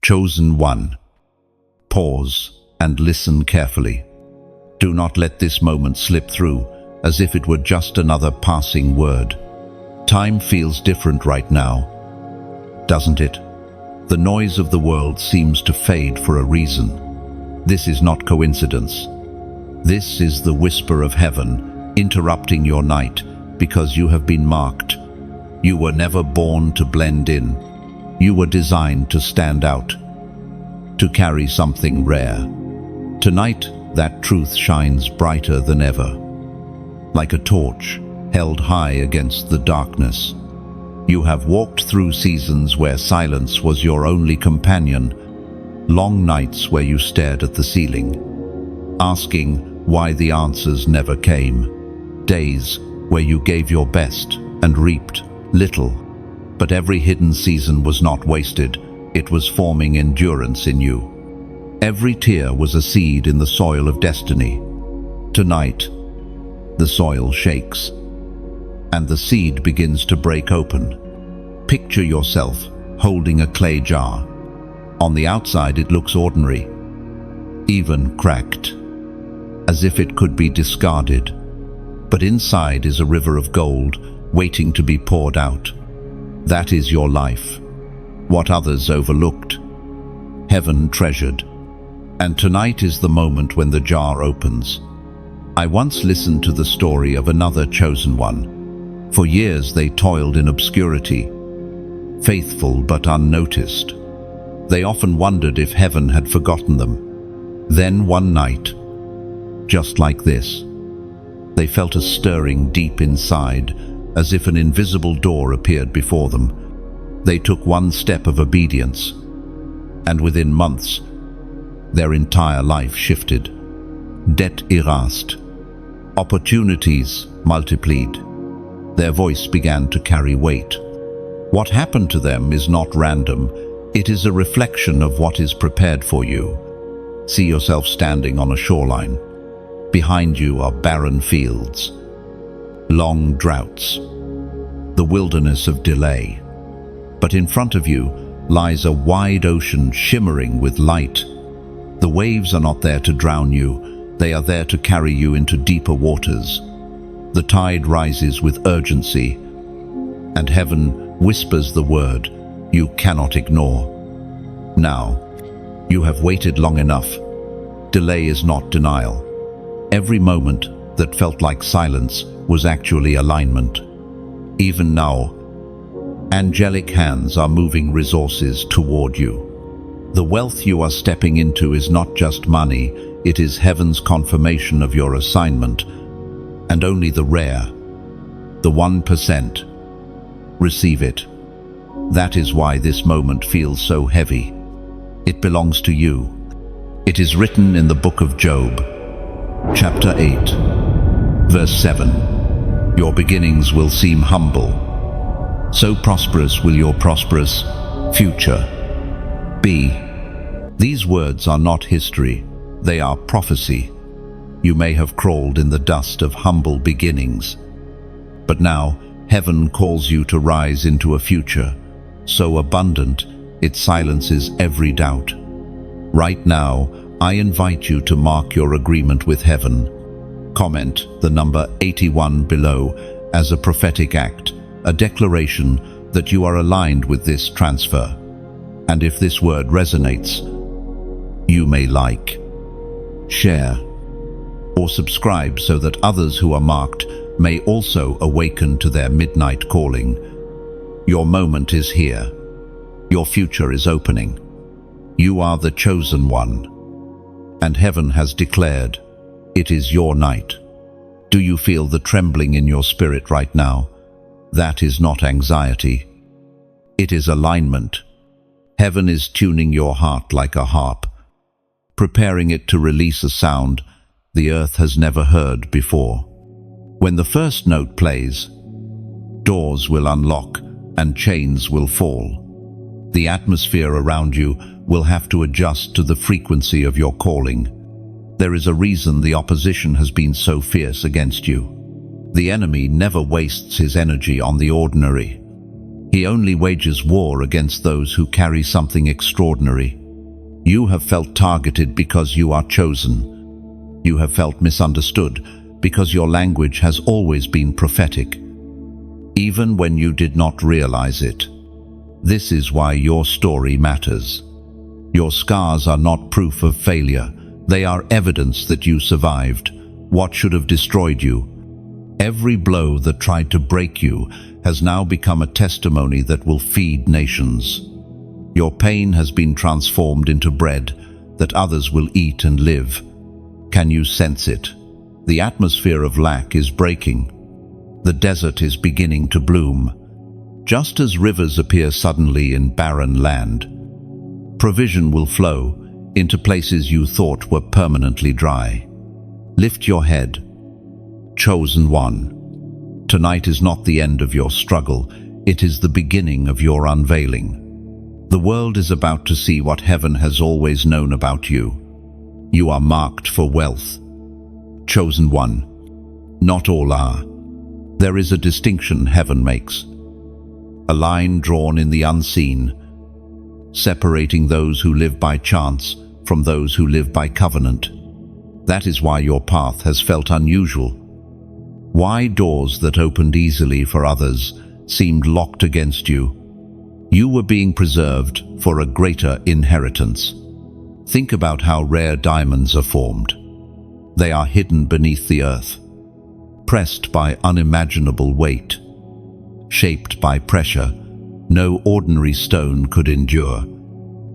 Chosen one. Pause and listen carefully. Do not let this moment slip through as if it were just another passing word. Time feels different right now, doesn't it? The noise of the world seems to fade for a reason. This is not coincidence. This is the whisper of heaven interrupting your night because you have been marked. You were never born to blend in. You were designed to stand out, to carry something rare. Tonight, that truth shines brighter than ever, like a torch held high against the darkness. You have walked through seasons where silence was your only companion, long nights where you stared at the ceiling, asking why the answers never came, days where you gave your best and reaped little. But every hidden season was not wasted. It was forming endurance in you. Every tear was a seed in the soil of destiny. Tonight, the soil shakes, and the seed begins to break open. Picture yourself holding a clay jar. On the outside, it looks ordinary, even cracked, as if it could be discarded. But inside is a river of gold waiting to be poured out. That is your life. What others overlooked, heaven treasured. And tonight is the moment when the jar opens. I once listened to the story of another chosen one. For years they toiled in obscurity, faithful but unnoticed. They often wondered if heaven had forgotten them. Then one night, just like this, they felt a stirring deep inside, as if an invisible door appeared before them. They took one step of obedience, and within months, their entire life shifted. Debt erased, opportunities multiplied. Their voice began to carry weight. What happened to them is not random. It is a reflection of what is prepared for you. See yourself standing on a shoreline. Behind you are barren fields, long droughts, the wilderness of delay. But in front of you lies a wide ocean shimmering with light. The waves are not there to drown you, they are there to carry you into deeper waters. The tide rises with urgency, and heaven whispers the word you cannot ignore. Now, you have waited long enough. Delay is not denial. Every moment that felt like silence was actually alignment. Even now, angelic hands are moving resources toward you. The wealth you are stepping into is not just money, it is heaven's confirmation of your assignment. And only the rare, the 1%, receive it. That is why this moment feels so heavy. It belongs to you. It is written in the book of Job, Chapter 8, verse 7. Your beginnings will seem humble. So prosperous will your prosperous future be. These words are not history, they are prophecy. You may have crawled in the dust of humble beginnings, but now heaven calls you to rise into a future so abundant it silences every doubt. Right now, I invite you to mark your agreement with heaven. Comment the number 81 below as a prophetic act, a declaration that you are aligned with this transfer. And if this word resonates, you may like, share, or subscribe so that others who are marked may also awaken to their midnight calling. Your moment is here. Your future is opening. You are the chosen one. And heaven has declared, it is your night. Do you feel the trembling in your spirit right now? That is not anxiety. It is alignment. Heaven is tuning your heart like a harp, preparing it to release a sound the earth has never heard before. When the first note plays, doors will unlock and chains will fall. The atmosphere around you will have to adjust to the frequency of your calling. There is a reason the opposition has been so fierce against you. The enemy never wastes his energy on the ordinary. He only wages war against those who carry something extraordinary. You have felt targeted because you are chosen. You have felt misunderstood because your language has always been prophetic, even when you did not realize it. This is why your story matters. Your scars are not proof of failure. They are evidence that you survived what should have destroyed you. Every blow that tried to break you has now become a testimony that will feed nations. Your pain has been transformed into bread that others will eat and live. Can you sense it? The atmosphere of lack is breaking. The desert is beginning to bloom. Just as rivers appear suddenly in barren land, provision will flow into places you thought were permanently dry. Lift your head, chosen one. Tonight is not the end of your struggle, it is the beginning of your unveiling. The world is about to see what heaven has always known about you. You are marked for wealth. Chosen one. Not all are. There is a distinction heaven makes. A line drawn in the unseen, separating those who live by chance from those who live by covenant. That is why your path has felt unusual. Why doors that opened easily for others seemed locked against you. You were being preserved for a greater inheritance. Think about how rare diamonds are formed. They are hidden beneath the earth, pressed by unimaginable weight, shaped by pressure no ordinary stone could endure.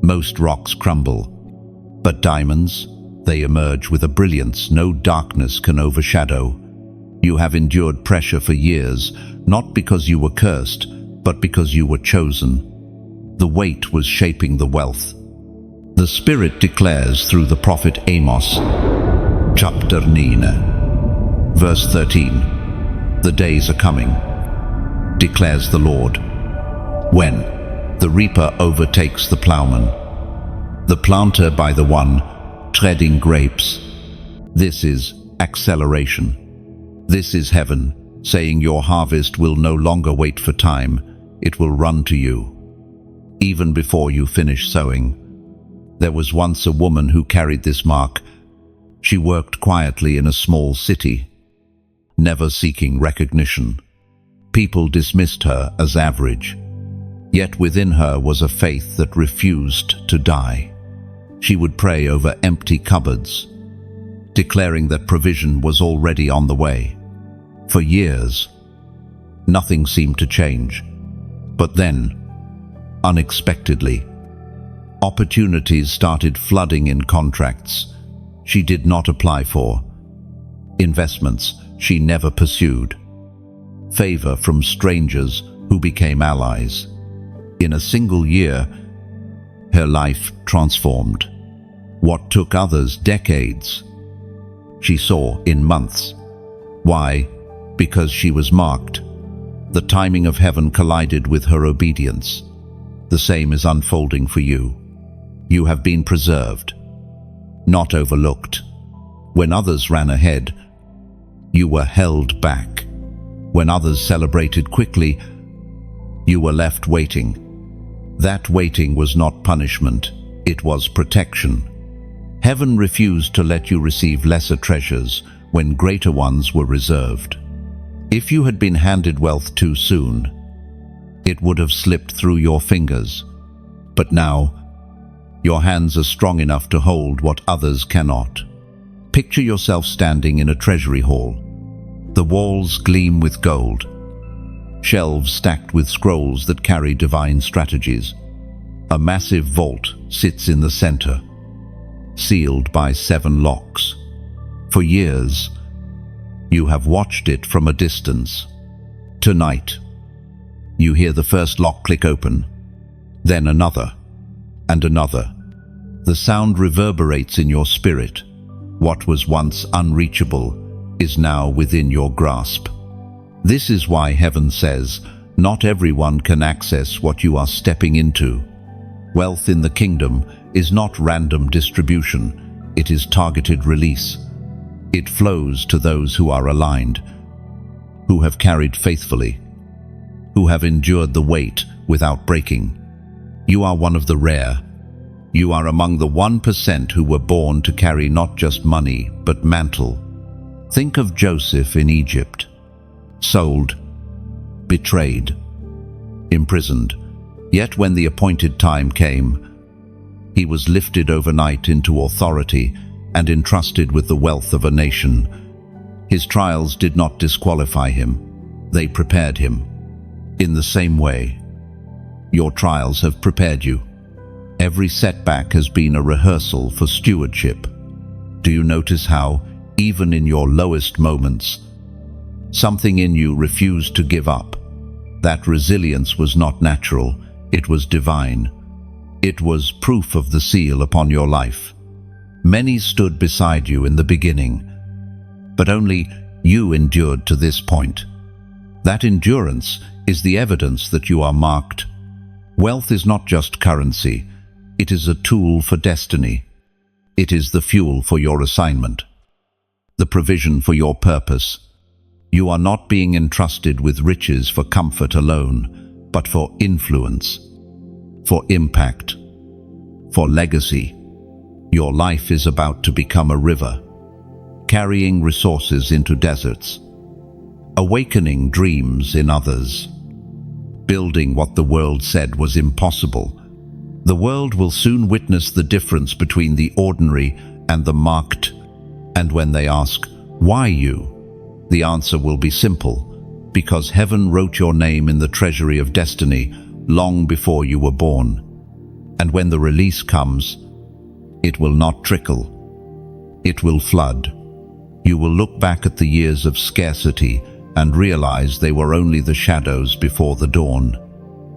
Most rocks crumble, but diamonds, they emerge with a brilliance no darkness can overshadow. You have endured pressure for years, not because you were cursed, but because you were chosen. The weight was shaping the wealth. The Spirit declares through the prophet Amos, chapter 9, verse 13, "The days are coming, declares the Lord, when the reaper overtakes the plowman, the planter by the one treading grapes." This is acceleration. This is heaven saying your harvest will no longer wait for time, it will run to you. Even before you finish sowing. There was once a woman who carried this mark. She worked quietly in a small city, never seeking recognition. People dismissed her as average. Yet within her was a faith that refused to die. She would pray over empty cupboards, declaring that provision was already on the way. For years, nothing seemed to change. But then, unexpectedly, opportunities started flooding in contracts she did not apply for, investments she never pursued, favor from strangers who became allies. In a single year, her life transformed. What took others decades, she saw in months. Why? Because she was marked. The timing of heaven collided with her obedience. The same is unfolding for you. You have been preserved, not overlooked. When others ran ahead, you were held back. When others celebrated quickly, you were left waiting. That waiting was not punishment, it was protection. Heaven refused to let you receive lesser treasures when greater ones were reserved. If you had been handed wealth too soon, it would have slipped through your fingers. But now, your hands are strong enough to hold what others cannot. Picture yourself standing in a treasury hall. The walls gleam with gold. Shelves stacked with scrolls that carry divine strategies. A massive vault sits in the center, sealed by 7 locks. For years, you have watched it from a distance. Tonight, you hear the first lock click open, then another, and another. The sound reverberates in your spirit. What was once unreachable is now within your grasp. This is why heaven says, not everyone can access what you are stepping into. Wealth in the kingdom is not random distribution, it is targeted release. It flows to those who are aligned, who have carried faithfully, who have endured the weight without breaking. You are one of the rare. You are among the 1% who were born to carry not just money, but mantle. Think of Joseph in Egypt. Sold, betrayed, imprisoned. Yet when the appointed time came, he was lifted overnight into authority and entrusted with the wealth of a nation. His trials did not disqualify him. They prepared him. In the same way, your trials have prepared you. Every setback has been a rehearsal for stewardship. Do you notice how, even in your lowest moments, something in you refused to give up? That resilience was not natural, it was divine. It was proof of the seal upon your life. Many stood beside you in the beginning, but only you endured to this point. That endurance is the evidence that you are marked. Wealth is not just currency, it is a tool for destiny. It is the fuel for your assignment, the provision for your purpose. You are not being entrusted with riches for comfort alone, but for influence, for impact, for legacy. Your life is about to become a river, carrying resources into deserts, awakening dreams in others, building what the world said was impossible. The world will soon witness the difference between the ordinary and the marked, and when they ask, "Why you?" the answer will be simple: because heaven wrote your name in the treasury of destiny long before you were born. And when the release comes, it will not trickle. It will flood. You will look back at the years of scarcity and realize they were only the shadows before the dawn.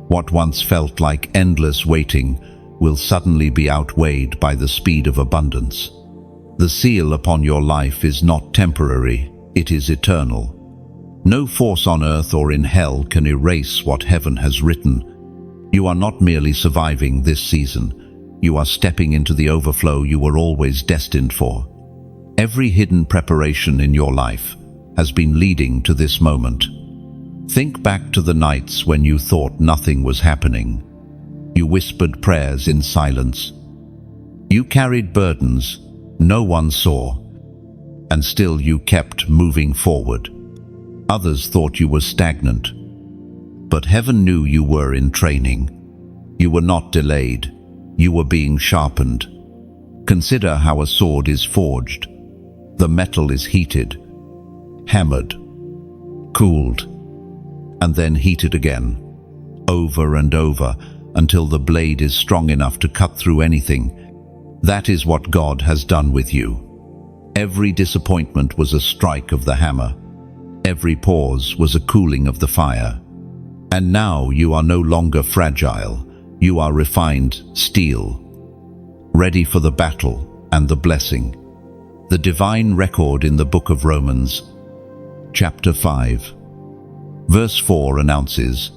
What once felt like endless waiting will suddenly be outweighed by the speed of abundance. The seal upon your life is not temporary, it is eternal. No force on earth or in hell can erase what heaven has written. You are not merely surviving this season, you are stepping into the overflow you were always destined for. Every hidden preparation in your life has been leading to this moment. Think back to the nights when you thought nothing was happening. You whispered prayers in silence. You carried burdens no one saw, and still you kept moving forward. Others thought you were stagnant, but heaven knew you were in training. You were not delayed, you were being sharpened. Consider how a sword is forged. The metal is heated, hammered, cooled, and then heated again, over and over, until the blade is strong enough to cut through anything. That is what God has done with you. Every disappointment was a strike of the hammer. Every pause was a cooling of the fire. And now you are no longer fragile. You are refined steel, ready for the battle and the blessing. The divine record in the book of Romans, chapter 5, verse 4 announces,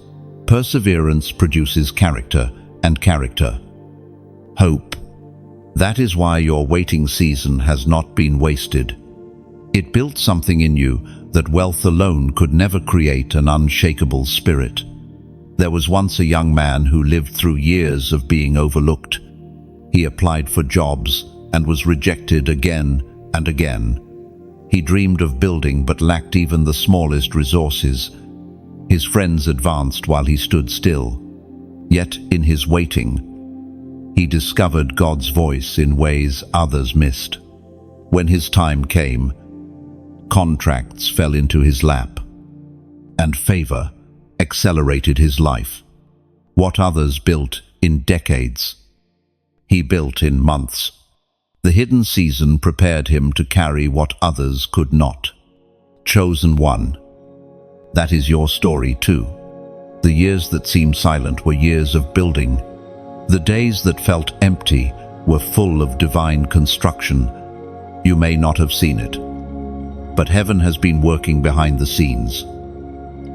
perseverance produces character, and character, hope. That is why your waiting season has not been wasted. It built something in you that wealth alone could never create: an unshakable spirit. There was once a young man who lived through years of being overlooked. He applied for jobs and was rejected again and again. He dreamed of building but lacked even the smallest resources. His friends advanced while he stood still. Yet in his waiting, he discovered God's voice in ways others missed. When his time came, contracts fell into his lap, and favor accelerated his life. What others built in decades, he built in months. The hidden season prepared him to carry what others could not. Chosen one. That is your story too. The years that seemed silent were years of building. The days that felt empty were full of divine construction. You may not have seen it, but heaven has been working behind the scenes,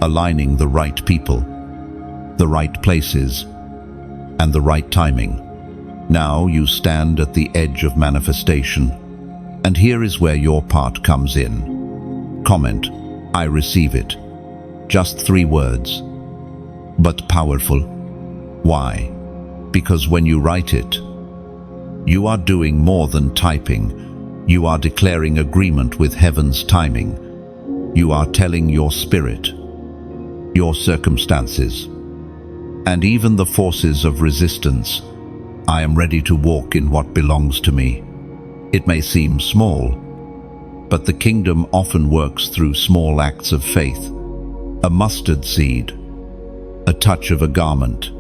aligning the right people, the right places, and the right timing. Now you stand at the edge of manifestation, and here is where your part comes in. Comment, I receive it. Just 3 words. but powerful. Why? Because when you write it, you are doing more than typing. You are declaring agreement with heaven's timing. You are telling your spirit, your circumstances, and even the forces of resistance, I am ready to walk in what belongs to me. It may seem small, but the kingdom often works through small acts of faith. A mustard seed, a touch of a garment,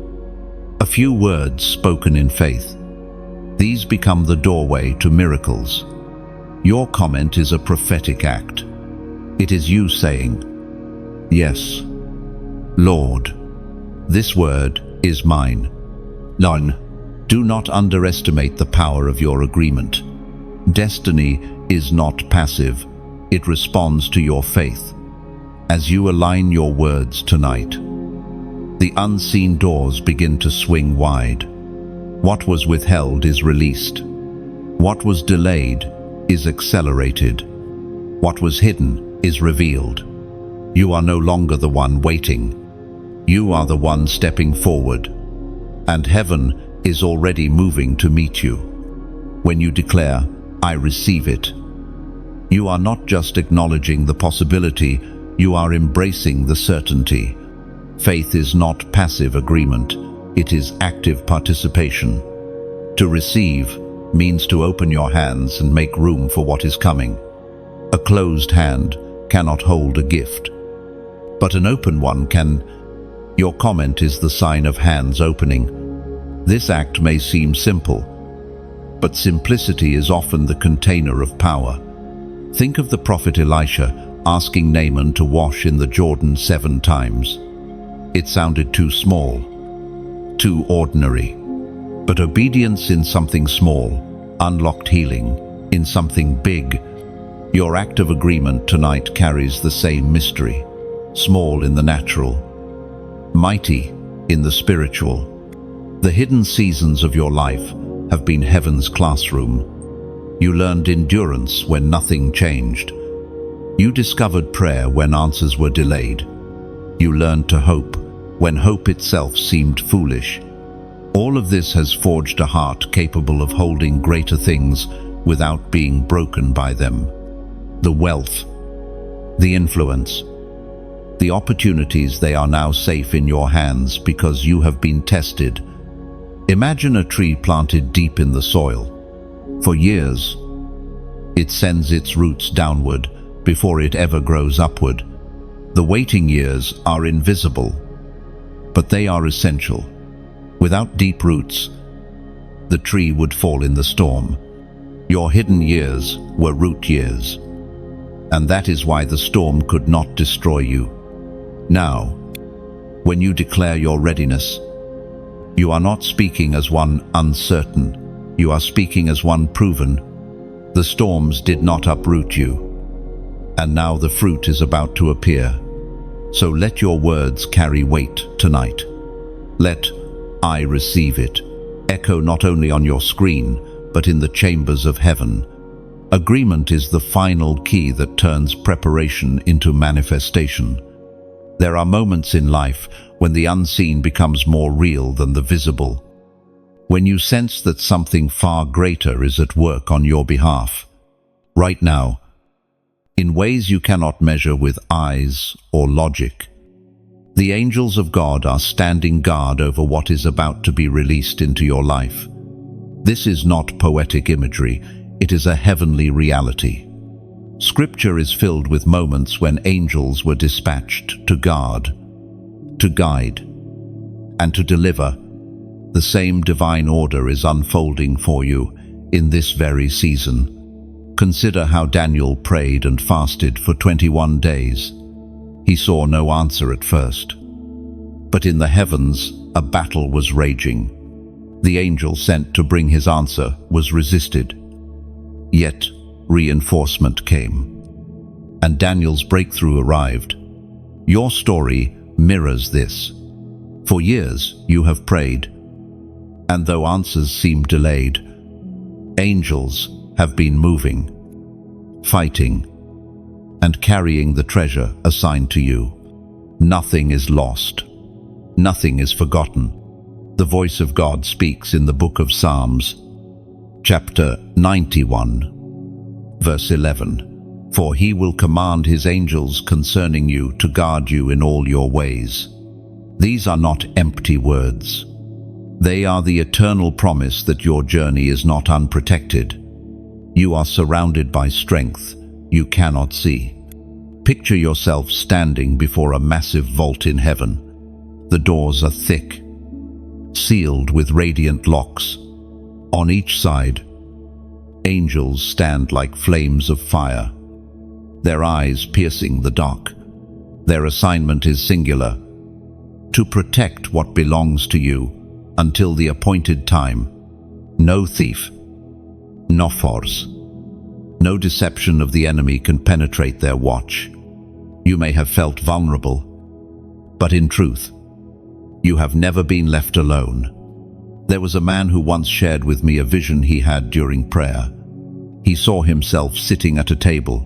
a few words spoken in faith. These become the doorway to miracles. Your comment is a prophetic act. It is you saying, "Yes, Lord, this word is mine." None. Do not underestimate the power of your agreement. Destiny is not passive. It responds to your faith. As you align your words tonight, the unseen doors begin to swing wide. What was withheld is released. What was delayed is accelerated. What was hidden is revealed. You are no longer the one waiting. You are the one stepping forward, and heaven is already moving to meet you. When you declare, "I receive it," you are not just acknowledging the possibility, you are embracing the certainty. Faith is not passive agreement, it is active participation. To receive means to open your hands and make room for what is coming. A closed hand cannot hold a gift, but an open one can. Your comment is the sign of hands opening. This act may seem simple, but simplicity is often the container of power. Think of the prophet Elisha asking Naaman to wash in the Jordan 7 times. It sounded too small, too ordinary. But obedience in something small unlocked healing in something big. Your act of agreement tonight carries the same mystery. Small in the natural, mighty in the spiritual. The hidden seasons of your life have been heaven's classroom. You learned endurance when nothing changed. You discovered prayer when answers were delayed. You learned to hope when hope itself seemed foolish. All of this has forged a heart capable of holding greater things without being broken by them. The wealth, the influence, the opportunities, they are now safe in your hands because you have been tested. Imagine a tree planted deep in the soil. For years, it sends its roots downward before it ever grows upward. The waiting years are invisible, but they are essential. Without deep roots, the tree would fall in the storm. Your hidden years were root years, and that is why the storm could not destroy you. Now, when you declare your readiness, you are not speaking as one uncertain, you are speaking as one proven. The storms did not uproot you, and now the fruit is about to appear. So let your words carry weight tonight. Let "I receive it" echo not only on your screen, but in the chambers of heaven. Agreement is the final key that turns preparation into manifestation. There are moments in life when the unseen becomes more real than the visible. When you sense that something far greater is at work on your behalf. Right now, in ways you cannot measure with eyes or logic. The angels of God are standing guard over what is about to be released into your life. This is not poetic imagery, it is a heavenly reality. Scripture is filled with moments when angels were dispatched to guard, to guide, and to deliver. The same divine order is unfolding for you in this very season. Consider how Daniel prayed and fasted for 21 days. He saw no answer at first. But in the heavens, a battle was raging. The angel sent to bring his answer was resisted. Yet, reinforcement came, and Daniel's breakthrough arrived. Your story mirrors this. For years you have prayed, and though answers seem delayed, angels have been moving, fighting, and carrying the treasure assigned to you. Nothing is lost. Nothing is forgotten. The voice of God speaks in the book of Psalms, chapter 91, verse 11. For he will command his angels concerning you to guard you in all your ways. These are not empty words. They are the eternal promise that your journey is not unprotected. You are surrounded by strength you cannot see. Picture yourself standing before a massive vault in heaven. The doors are thick, sealed with radiant locks. On each side, angels stand like flames of fire, their eyes piercing the dark. Their assignment is singular: to protect what belongs to you until the appointed time. No thief, no force, no deception of the enemy can penetrate their watch. You may have felt vulnerable, but in truth, you have never been left alone. There was a man who once shared with me a vision he had during prayer. He saw himself sitting at a table,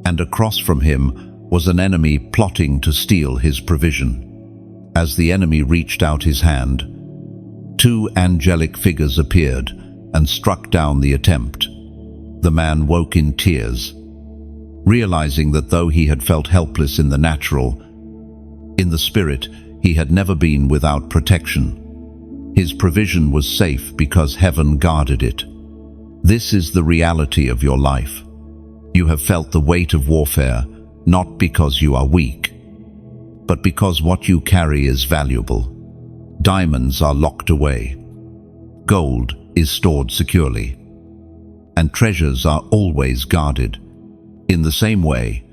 and across from him was an enemy plotting to steal his provision. As the enemy reached out his hand, two angelic figures appeared and struck down the attempt. The man woke in tears, realizing that though he had felt helpless in the natural, in the spirit, he had never been without protection. His provision was safe because heaven guarded it. This is the reality of your life. You have felt the weight of warfare, not because you are weak, but because what you carry is valuable. Diamonds are locked away. Gold is stored securely. And treasures are always guarded. In the same way,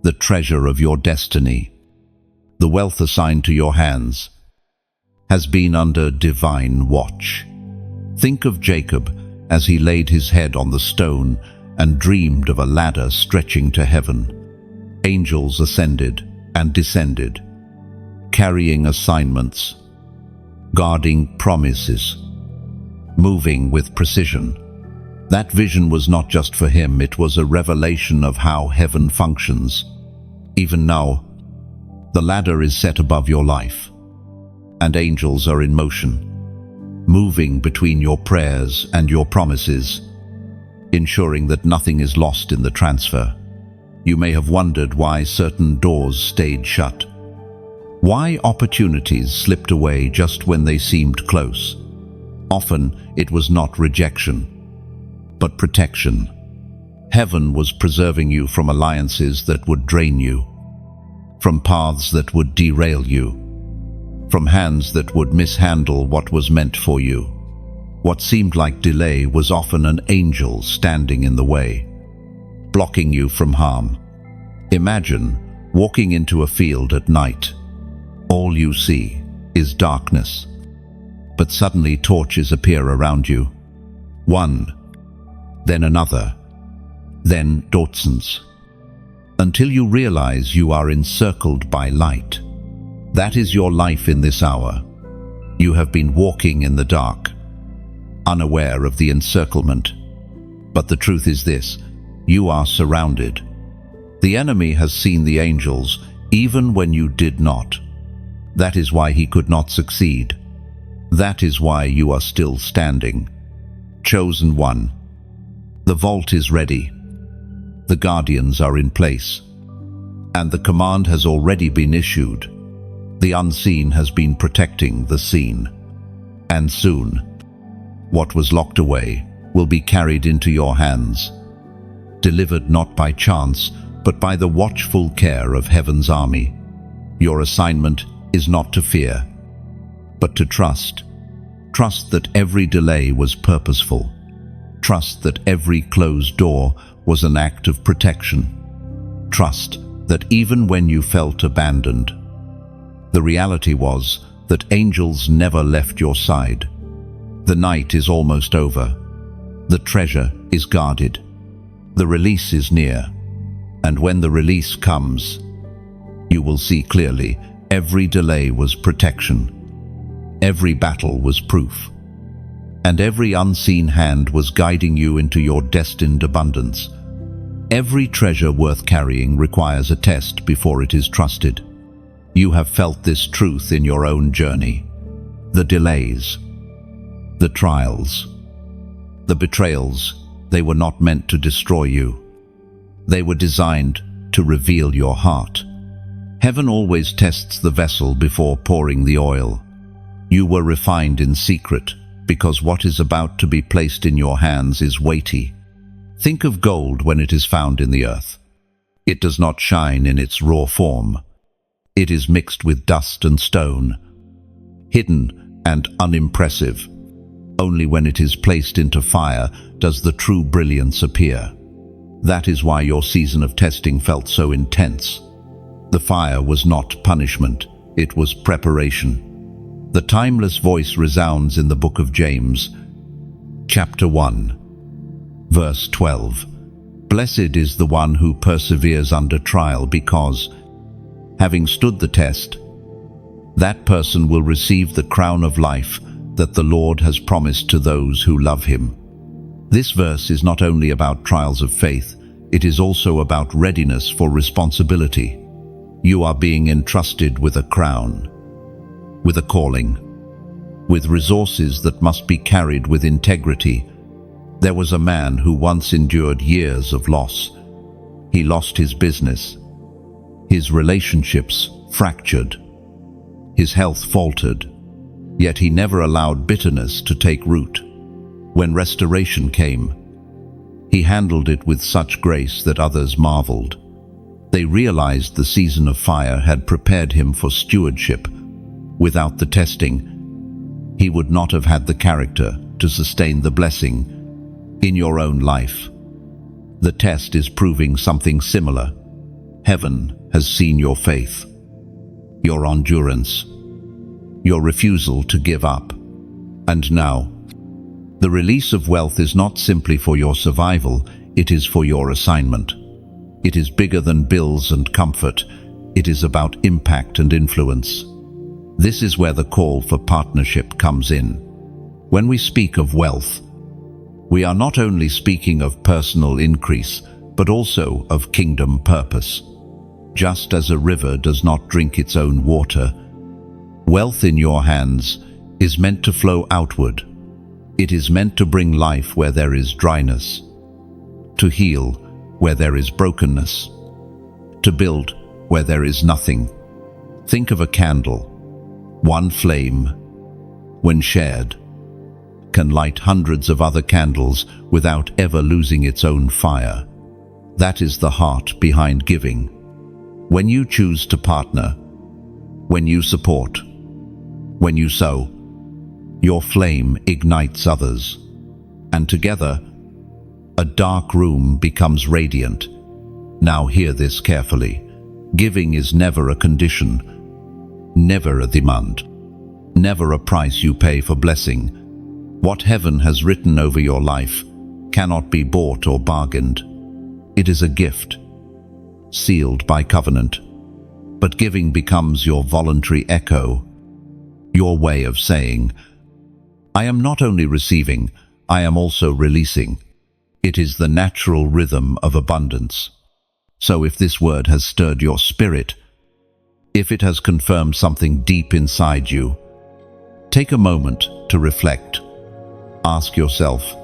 the treasure of your destiny, the wealth assigned to your hands, has been under divine watch. Think of Jacob as he laid his head on the stone and dreamed of a ladder stretching to heaven. Angels ascended and descended, carrying assignments, guarding promises, moving with precision. That vision was not just for him, it was a revelation of how heaven functions. Even now, the ladder is set above your life, and angels are in motion, moving between your prayers and your promises, ensuring that nothing is lost in the transfer. You may have wondered why certain doors stayed shut, why opportunities slipped away just when they seemed close. Often it was not rejection, but protection. Heaven was preserving you from alliances that would drain you, from paths that would derail you, from hands that would mishandle what was meant for you. What seemed like delay was often an angel standing in the way, blocking you from harm. Imagine walking into a field at night. All you see is darkness, but suddenly torches appear around you. One, then another, then dozens, until you realize you are encircled by light. That is your life in this hour. You have been walking in the dark, unaware of the encirclement. But the truth is this: you are surrounded. The enemy has seen the angels even when you did not. That is why he could not succeed. That is why you are still standing. Chosen one. The vault is ready. The guardians are in place. And the command has already been issued. The unseen has been protecting the seen. And soon, what was locked away will be carried into your hands, delivered not by chance, but by the watchful care of heaven's army. Your assignment is not to fear, but to trust. Trust that every delay was purposeful. Trust that every closed door was an act of protection. Trust that even when you felt abandoned, the reality was that angels never left your side. The night is almost over. The treasure is guarded. The release is near. And when the release comes, you will see clearly every delay was protection. Every battle was proof. And every unseen hand was guiding you into your destined abundance. Every treasure worth carrying requires a test before it is trusted. You have felt this truth in your own journey. The delays, the trials, the betrayals, they were not meant to destroy you. They were designed to reveal your heart. Heaven always tests the vessel before pouring the oil. You were refined in secret, because what is about to be placed in your hands is weighty. Think of gold when it is found in the earth. It does not shine in its raw form. It is mixed with dust and stone, hidden and unimpressive. Only when it is placed into fire does the true brilliance appear. That is why your season of testing felt so intense. The fire was not punishment, it was preparation. The timeless voice resounds in the book of James, chapter 1, verse 12. Blessed is the one who perseveres under trial, because, having stood the test, that person will receive the crown of life that the Lord has promised to those who love him. This verse is not only about trials of faith, it is also about readiness for responsibility. You are being entrusted with a crown, with a calling, with resources that must be carried with integrity. There was a man who once endured years of loss. He lost his business. His relationships fractured. His health faltered. Yet he never allowed bitterness to take root. When restoration came, he handled it with such grace that others marveled. They realized the season of fire had prepared him for stewardship. Without the testing, he would not have had the character to sustain the blessing in your own life. The test is proving something similar. Heaven has seen your faith, your endurance, your refusal to give up. And now, the release of wealth is not simply for your survival, it is for your assignment. It is bigger than bills and comfort. It is about impact and influence. This is where the call for partnership comes in. When we speak of wealth, we are not only speaking of personal increase, but also of kingdom purpose. Just as a river does not drink its own water, wealth in your hands is meant to flow outward. It is meant to bring life where there is dryness, to heal where there is brokenness, to build where there is nothing. Think of a candle. One flame, when shared, can light hundreds of other candles without ever losing its own fire. That is the heart behind giving. When you choose to partner, when you support, when you sow, your flame ignites others, and together, a dark room becomes radiant. Now hear this carefully. Giving is never a condition, never a demand, never a price you pay for blessing. What heaven has written over your life cannot be bought or bargained. It is a gift, sealed by covenant. But giving becomes your voluntary echo, your way of saying, I am not only receiving, I am also releasing. It is the natural rhythm of abundance. So if this word has stirred your spirit, if it has confirmed something deep inside you, take a moment to reflect. Ask yourself,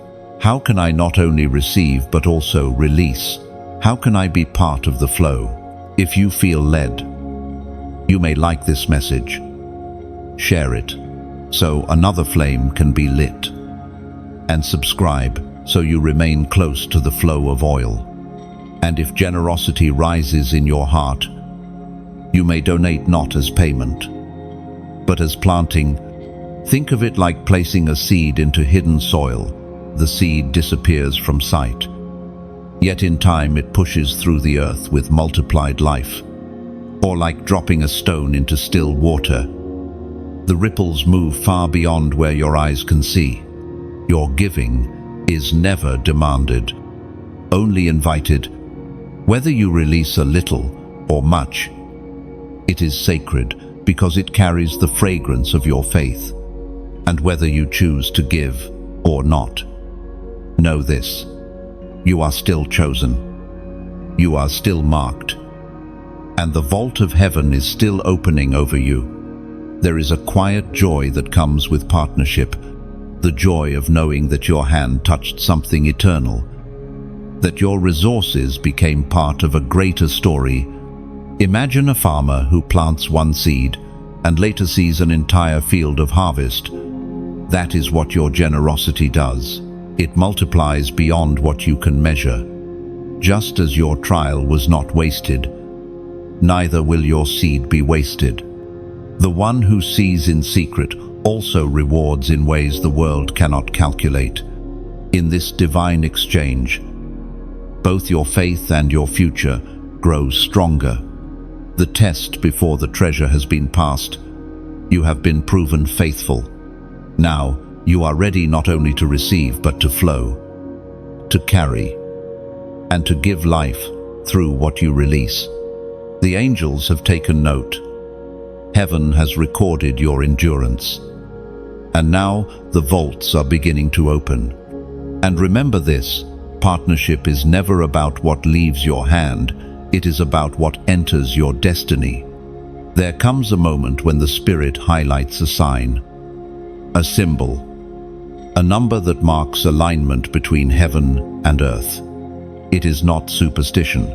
how can I not only receive but also release? How can I be part of the flow? If you feel led, you may like this message. Share it, so another flame can be lit. And subscribe, so you remain close to the flow of oil. And if generosity rises in your heart, you may donate not as payment, but as planting. Think of it like placing a seed into hidden soil. The seed disappears from sight, yet in time it pushes through the earth with multiplied life. Or like dropping a stone into still water, the ripples move far beyond where your eyes can see. Your giving is never demanded, only invited. Whether you release a little or much, it is sacred because it carries the fragrance of your faith. And whether you choose to give or not, know this: you are still chosen. You are still marked. and the vault of heaven is still opening over you. There is a quiet joy that comes with partnership, the joy of knowing that your hand touched something eternal, that your resources became part of a greater story. Imagine a farmer who plants one seed and later sees an entire field of harvest. That is what your generosity does. It multiplies beyond what you can measure. Just as your trial was not wasted, neither will your seed be wasted. The one who sees in secret also rewards in ways the world cannot calculate. In this divine exchange, both your faith and your future grows stronger. The test before the treasure has been passed. You have been proven faithful. Now, you are ready not only to receive but to flow, to carry, and to give life through what you release. The angels have taken note. Heaven has recorded your endurance. And now the vaults are beginning to open. And remember this, partnership is never about what leaves your hand, it is about what enters your destiny. There comes a moment when the Spirit highlights a sign, a symbol, a number that marks alignment between heaven and earth. It is not superstition,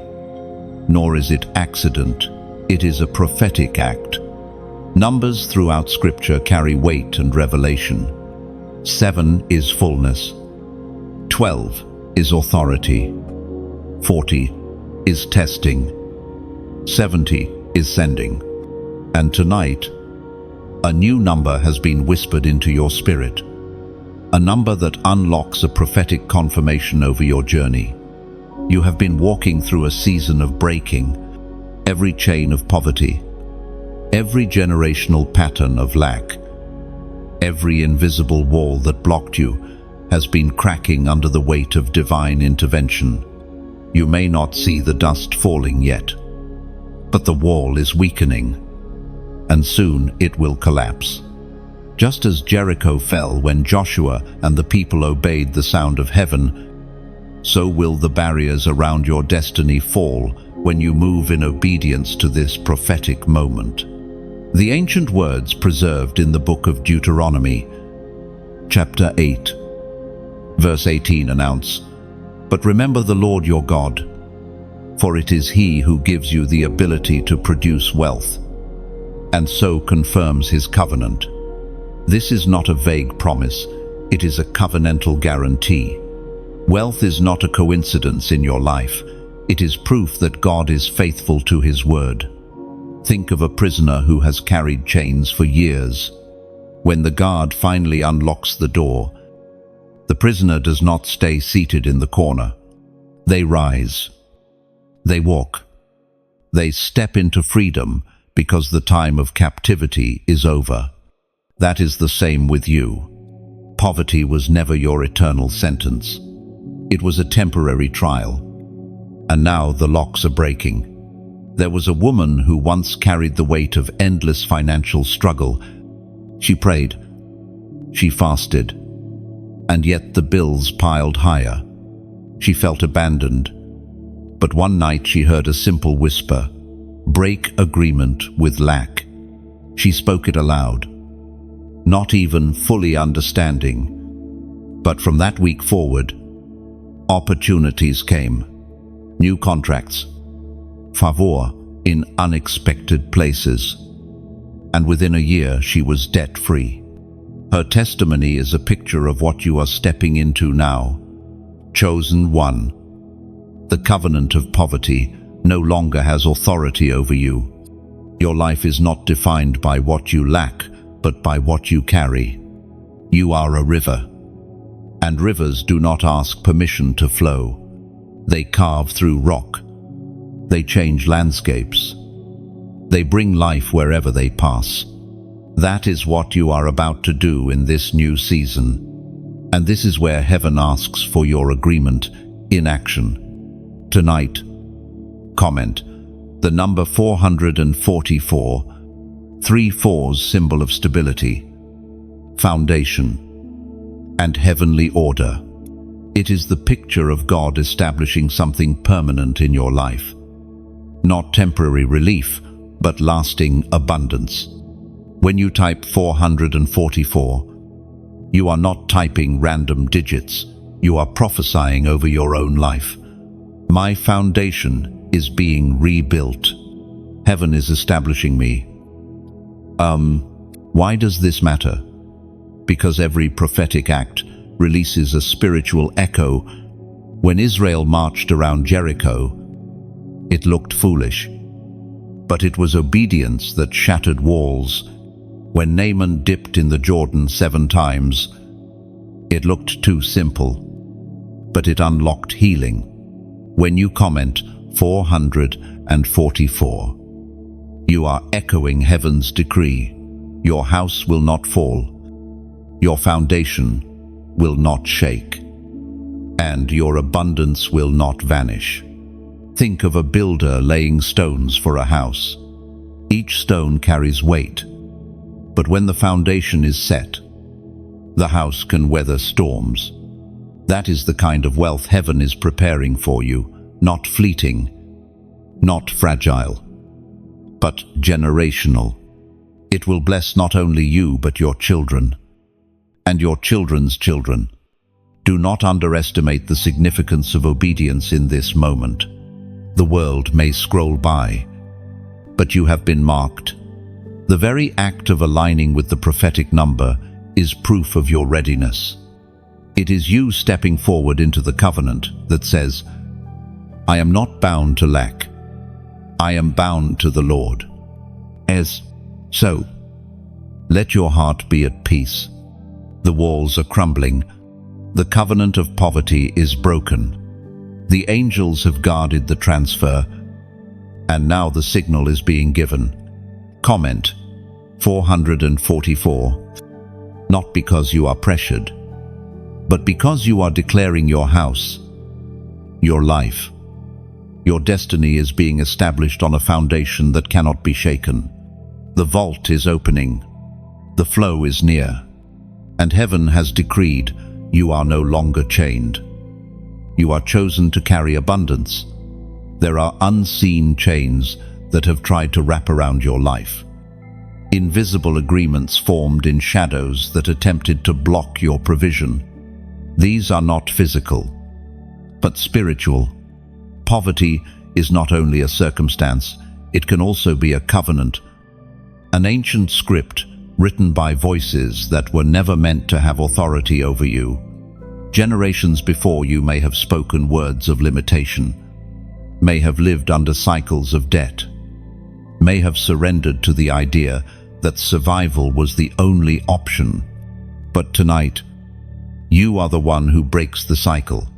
nor is it accident. It is a prophetic act. Numbers throughout Scripture carry weight and revelation. 7 is fullness. 12 is authority. 40 is testing. 70 is sending. And tonight, a new number has been whispered into your spirit. A number that unlocks a prophetic confirmation over your journey. You have been walking through a season of breaking, every chain of poverty, every generational pattern of lack, every invisible wall that blocked you has been cracking under the weight of divine intervention. You may not see the dust falling yet, but the wall is weakening, and soon it will collapse. Just as Jericho fell when Joshua and the people obeyed the sound of heaven, so will the barriers around your destiny fall when you move in obedience to this prophetic moment. The ancient words preserved in the book of Deuteronomy, chapter 8, verse 18 announce, "But remember the Lord your God, for it is He who gives you the ability to produce wealth, and so confirms His covenant." This is not a vague promise, it is a covenantal guarantee. Wealth is not a coincidence in your life, it is proof that God is faithful to His word. Think of a prisoner who has carried chains for years. When the guard finally unlocks the door, the prisoner does not stay seated in the corner. They rise. They walk. They step into freedom because the time of captivity is over. That is the same with you. Poverty was never your eternal sentence. It was a temporary trial. And now the locks are breaking. There was a woman who once carried the weight of endless financial struggle. She prayed. She fasted. And yet the bills piled higher. She felt abandoned. But one night she heard a simple whisper, "Break agreement with lack." She spoke it aloud, not even fully understanding. But from that week forward, opportunities came. New contracts, favor in unexpected places. And within a year she was debt-free. Her testimony is a picture of what you are stepping into now. Chosen one. The covenant of poverty no longer has authority over you. Your life is not defined by what you lack, but by what you carry. You are a river. And rivers do not ask permission to flow. They carve through rock. They change landscapes. They bring life wherever they pass. That is what you are about to do in this new season. And this is where heaven asks for your agreement in action. Tonight, comment the number 444, 3 4's symbol of stability, foundation, and heavenly order. It is the picture of God establishing something permanent in your life. not temporary relief, but lasting abundance. When you type 444, you are not typing random digits, you are prophesying over your own life. My foundation is being rebuilt. Heaven is establishing me. Why does this matter? Because every prophetic act releases a spiritual echo. When Israel marched around Jericho, it looked foolish, but it was obedience that shattered walls. When Naaman dipped in the Jordan 7 times, it looked too simple, but it unlocked healing. When you comment 444, you are echoing heaven's decree. Your house will not fall, your foundation will not shake, and your abundance will not vanish. Think of a builder laying stones for a house. Each stone carries weight, but when the foundation is set, the house can weather storms. That is the kind of wealth heaven is preparing for you, not fleeting, not fragile, but generational. It will bless not only you, but your children, and your children's children. Do not underestimate the significance of obedience in this moment. The world may scroll by, but you have been marked. The very act of aligning with the prophetic number is proof of your readiness. It is you stepping forward into the covenant that says, I am not bound to lack. I am bound to the Lord. So, let your heart be at peace. The walls are crumbling. The covenant of poverty is broken. The angels have guarded the transfer, and now the signal is being given. Comment 444, not because you are pressured, but because you are declaring your house, your life. Your destiny is being established on a foundation that cannot be shaken. The vault is opening. The flow is near. And heaven has decreed you are no longer chained. You are chosen to carry abundance. There are unseen chains that have tried to wrap around your life. Invisible agreements formed in shadows that attempted to block your provision. These are not physical, but spiritual. Poverty is not only a circumstance, it can also be a covenant, an ancient script written by voices that were never meant to have authority over you. Generations before you may have spoken words of limitation, may have lived under cycles of debt, may have surrendered to the idea that survival was the only option. But tonight, you are the one who breaks the cycle.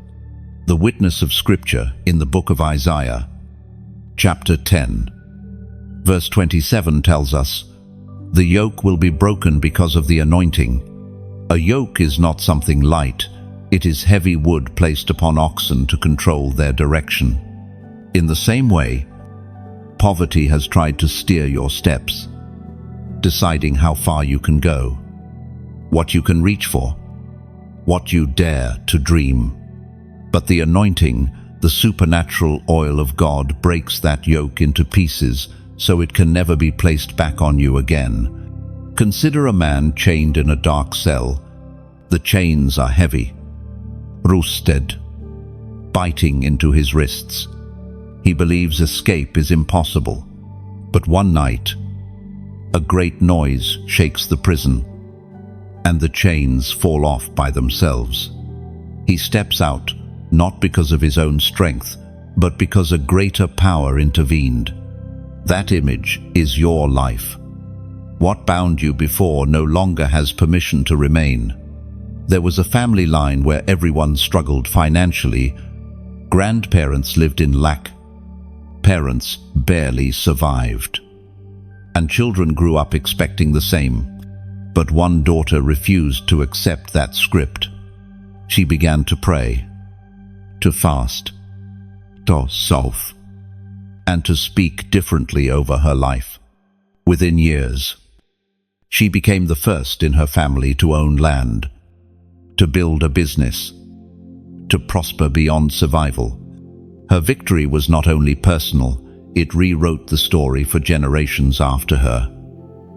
The witness of Scripture in the book of Isaiah, chapter 10, verse 27 tells us, "The yoke will be broken because of the anointing." A yoke is not something light. It is heavy wood placed upon oxen to control their direction. In the same way, poverty has tried to steer your steps, deciding how far you can go, what you can reach for, what you dare to dream. But the anointing, the supernatural oil of God, breaks that yoke into pieces so it can never be placed back on you again. Consider a man chained in a dark cell. The chains are heavy, rusted, biting into his wrists. He believes escape is impossible. But one night, a great noise shakes the prison, and the chains fall off by themselves. He steps out, not because of his own strength, but because a greater power intervened. That image is your life. What bound you before no longer has permission to remain. There was a family line where everyone struggled financially. Grandparents lived in lack. Parents barely survived. And children grew up expecting the same. But one daughter refused to accept that script. She began to pray, to fast, to solve, and to speak differently over her life. Within years, she became the first in her family to own land, to build a business, to prosper beyond survival. Her victory was not only personal, it rewrote the story for generations after her.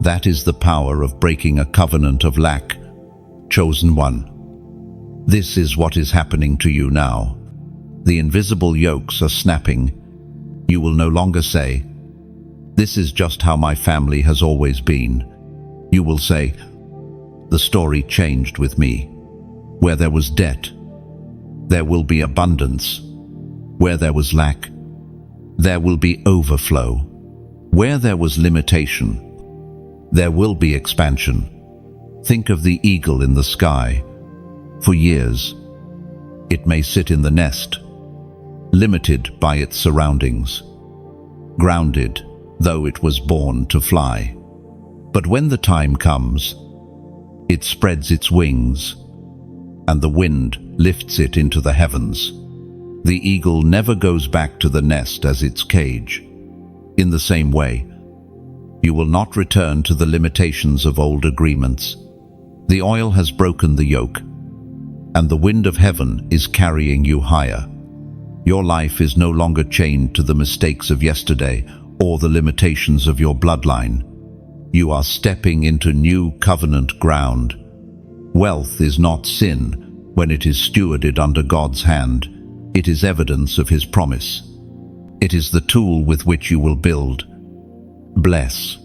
That is the power of breaking a covenant of lack. Chosen one. This is what is happening to you now. The invisible yokes are snapping. You will no longer say, "This is just how my family has always been." You will say, "The story changed with me. Where there was debt, there will be abundance. Where there was lack, there will be overflow. Where there was limitation, there will be expansion." Think of the eagle in the sky. For years, it may sit in the nest, limited by its surroundings, grounded, though it was born to fly. But when the time comes, it spreads its wings, and the wind lifts it into the heavens. The eagle never goes back to the nest as its cage. In the same way, you will not return to the limitations of old agreements. The oil has broken the yoke, and the wind of heaven is carrying you higher. Your life is no longer chained to the mistakes of yesterday or the limitations of your bloodline. You are stepping into new covenant ground. Wealth is not sin when it is stewarded under God's hand. It is evidence of His promise. It is the tool with which you will build, bless,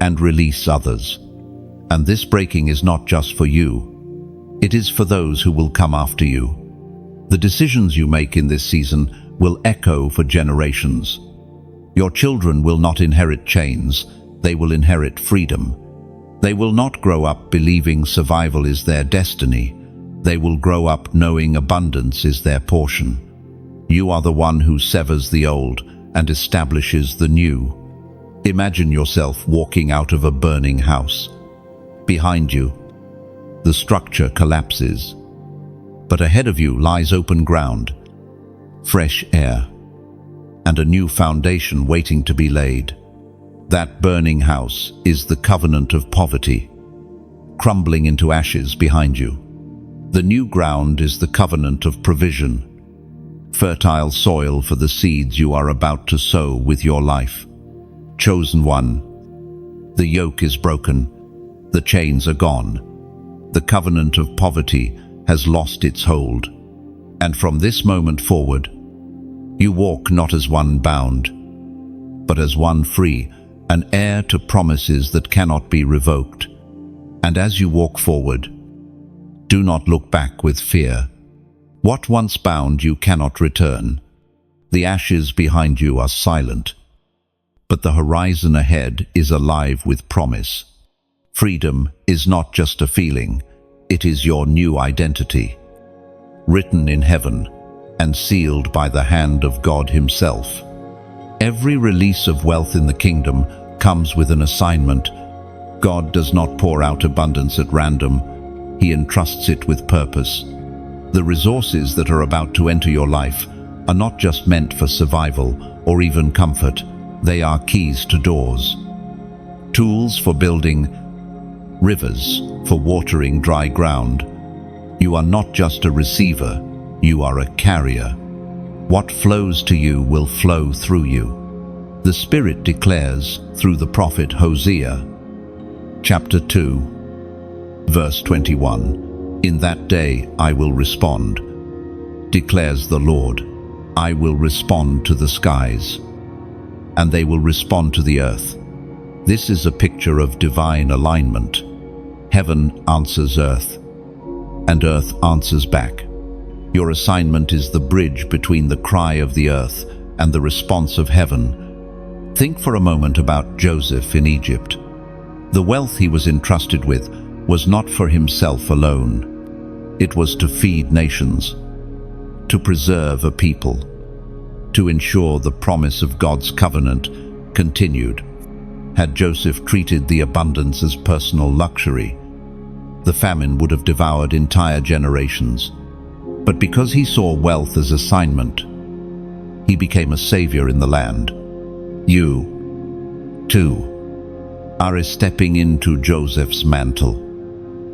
and release others. And this breaking is not just for you. It is for those who will come after you. The decisions you make in this season will echo for generations. Your children will not inherit chains, they will inherit freedom. They will not grow up believing survival is their destiny. They will grow up knowing abundance is their portion. You are the one who severs the old and establishes the new. Imagine yourself walking out of a burning house. Behind you, the structure collapses, but ahead of you lies open ground, fresh air, and a new foundation waiting to be laid. That burning house is the covenant of poverty, crumbling into ashes behind you. The new ground is the covenant of provision, fertile soil for the seeds you are about to sow with your life. Chosen one, the yoke is broken, the chains are gone. The covenant of poverty has lost its hold. And from this moment forward, you walk not as one bound, but as one free, an heir to promises that cannot be revoked. And as you walk forward, do not look back with fear. What once bound you cannot return. The ashes behind you are silent, but the horizon ahead is alive with promise. Freedom is not just a feeling, it is your new identity, written in heaven and sealed by the hand of God Himself. Every release of wealth in the kingdom comes with an assignment. God does not pour out abundance at random. He entrusts it with purpose. The resources that are about to enter your life are not just meant for survival or even comfort. They are keys to doors, tools for building, rivers for watering dry ground. You are not just a receiver, you are a carrier. What flows to you will flow through you. The Spirit declares through the prophet Hosea, chapter 2, verse 21, "In that day I will respond, declares the Lord. I will respond to the skies, and they will respond to the earth." This is a picture of divine alignment. Heaven answers earth, and earth answers back. Your assignment is the bridge between the cry of the earth and the response of heaven. Think for a moment about Joseph in Egypt. The wealth he was entrusted with was not for himself alone. It was to feed nations, to preserve a people, to ensure the promise of God's covenant continued. Had Joseph treated the abundance as personal luxury, the famine would have devoured entire generations. But because he saw wealth as assignment, he became a savior in the land. You, too, are stepping into Joseph's mantle.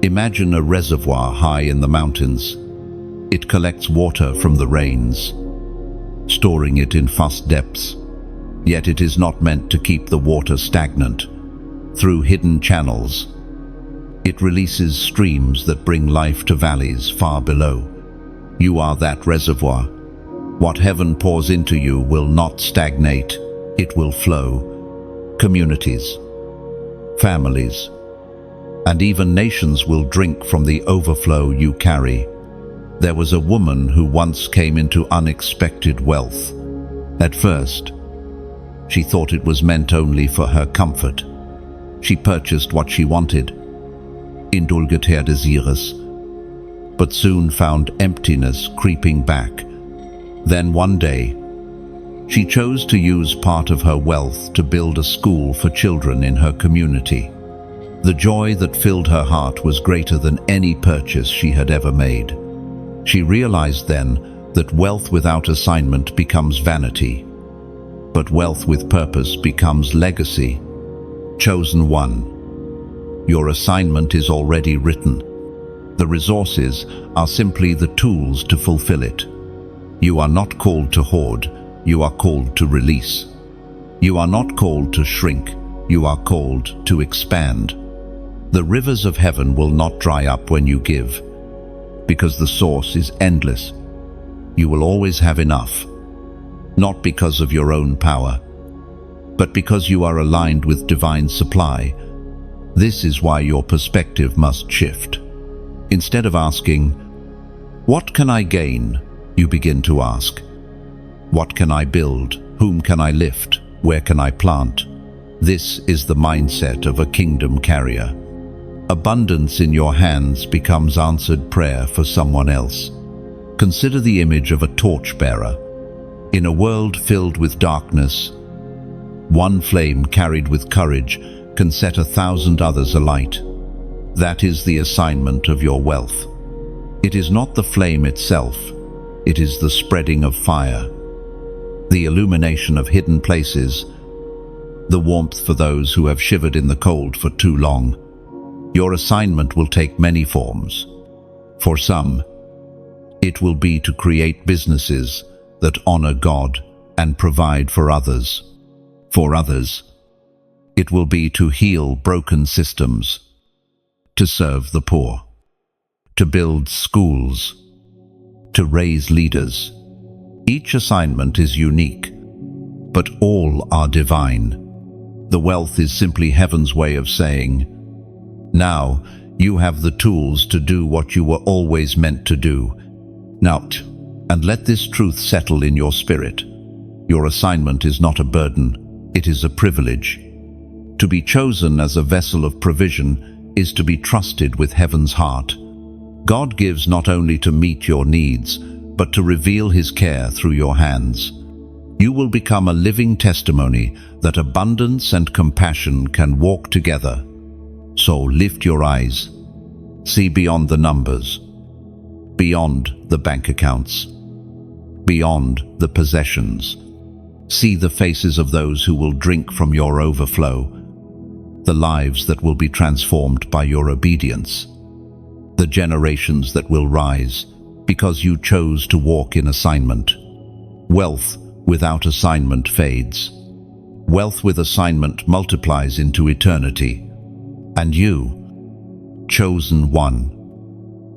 Imagine a reservoir high in the mountains. It collects water from the rains, storing it in vast depths. Yet it is not meant to keep the water stagnant. Through hidden channels, it releases streams that bring life to valleys far below. You are that reservoir. What heaven pours into you will not stagnate, it will flow. Communities, families, and even nations will drink from the overflow you carry. There was a woman who once came into unexpected wealth. At first, she thought it was meant only for her comfort. She purchased what she wanted, indulget her Desires, but soon found emptiness creeping back. Then one day, she chose to use part of her wealth to build a school for children in her community. The joy that filled her heart was greater than any purchase she had ever made. She realized then that wealth without assignment becomes vanity, but wealth with purpose becomes legacy. Chosen one. Your assignment is already written. The resources are simply the tools to fulfill it. You are not called to hoard, you are called to release. You are not called to shrink, you are called to expand. The rivers of heaven will not dry up when you give, because the source is endless. You will always have enough, not because of your own power, but because you are aligned with divine supply. This is why your perspective must shift. Instead of asking, "What can I gain?" you begin to ask, "What can I build? Whom can I lift? Where can I plant?" This is the mindset of a kingdom carrier. Abundance in your hands becomes answered prayer for someone else. Consider the image of a torchbearer. In a world filled with darkness, one flame carried with courage can set 1,000 others alight. That is the assignment of your wealth. It is not the flame itself, it is the spreading of fire, the illumination of hidden places, the warmth for those who have shivered in the cold for too long. Your assignment will take many forms. For some, it will be to create businesses that honor God and provide for others. For others, it will be to heal broken systems, to serve the poor, to build schools, to raise leaders. Each assignment is unique, but all are divine. The wealth is simply heaven's way of saying, "Now you have the tools to do what you were always meant to do. Now, and let this truth settle in your spirit. Your assignment is not a burden, it is a privilege. To be chosen as a vessel of provision is to be trusted with heaven's heart. God gives not only to meet your needs, but to reveal His care through your hands. You will become a living testimony that abundance and compassion can walk together. So lift your eyes. See beyond the numbers, beyond the bank accounts, beyond the possessions. See the faces of those who will drink from your overflow, the lives that will be transformed by your obedience, the generations that will rise because you chose to walk in assignment. Wealth without assignment fades. Wealth with assignment multiplies into eternity. And you, chosen one,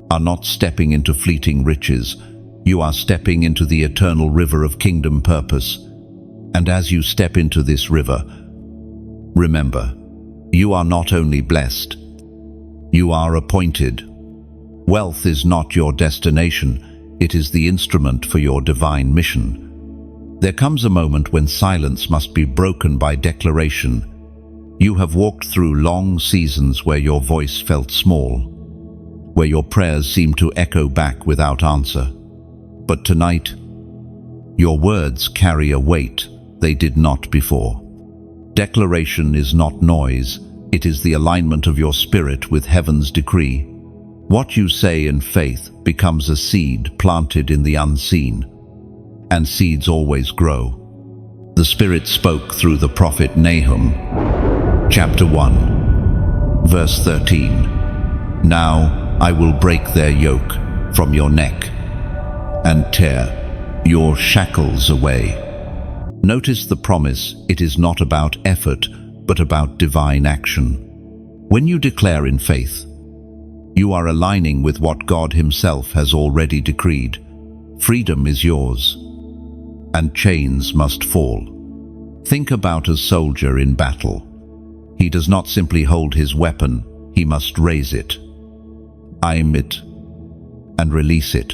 are not stepping into fleeting riches. You are stepping into the eternal river of kingdom purpose. And as you step into this river, remember, you are not only blessed, you are appointed. Wealth is not your destination, it is the instrument for your divine mission. There comes a moment when silence must be broken by declaration. You have walked through long seasons where your voice felt small, where your prayers seemed to echo back without answer. But tonight, your words carry a weight they did not before. Declaration is not noise, it is the alignment of your spirit with heaven's decree. What you say in faith becomes a seed planted in the unseen, and seeds always grow. The Spirit spoke through the prophet Nahum, chapter 1, verse 13. Now I will break their yoke from your neck and tear your shackles away. Notice the promise, it is not about effort, but about divine action. When you declare in faith, you are aligning with what God Himself has already decreed. Freedom is yours, and chains must fall. Think about a soldier in battle. He does not simply hold his weapon, he must raise it, aim it, and release it.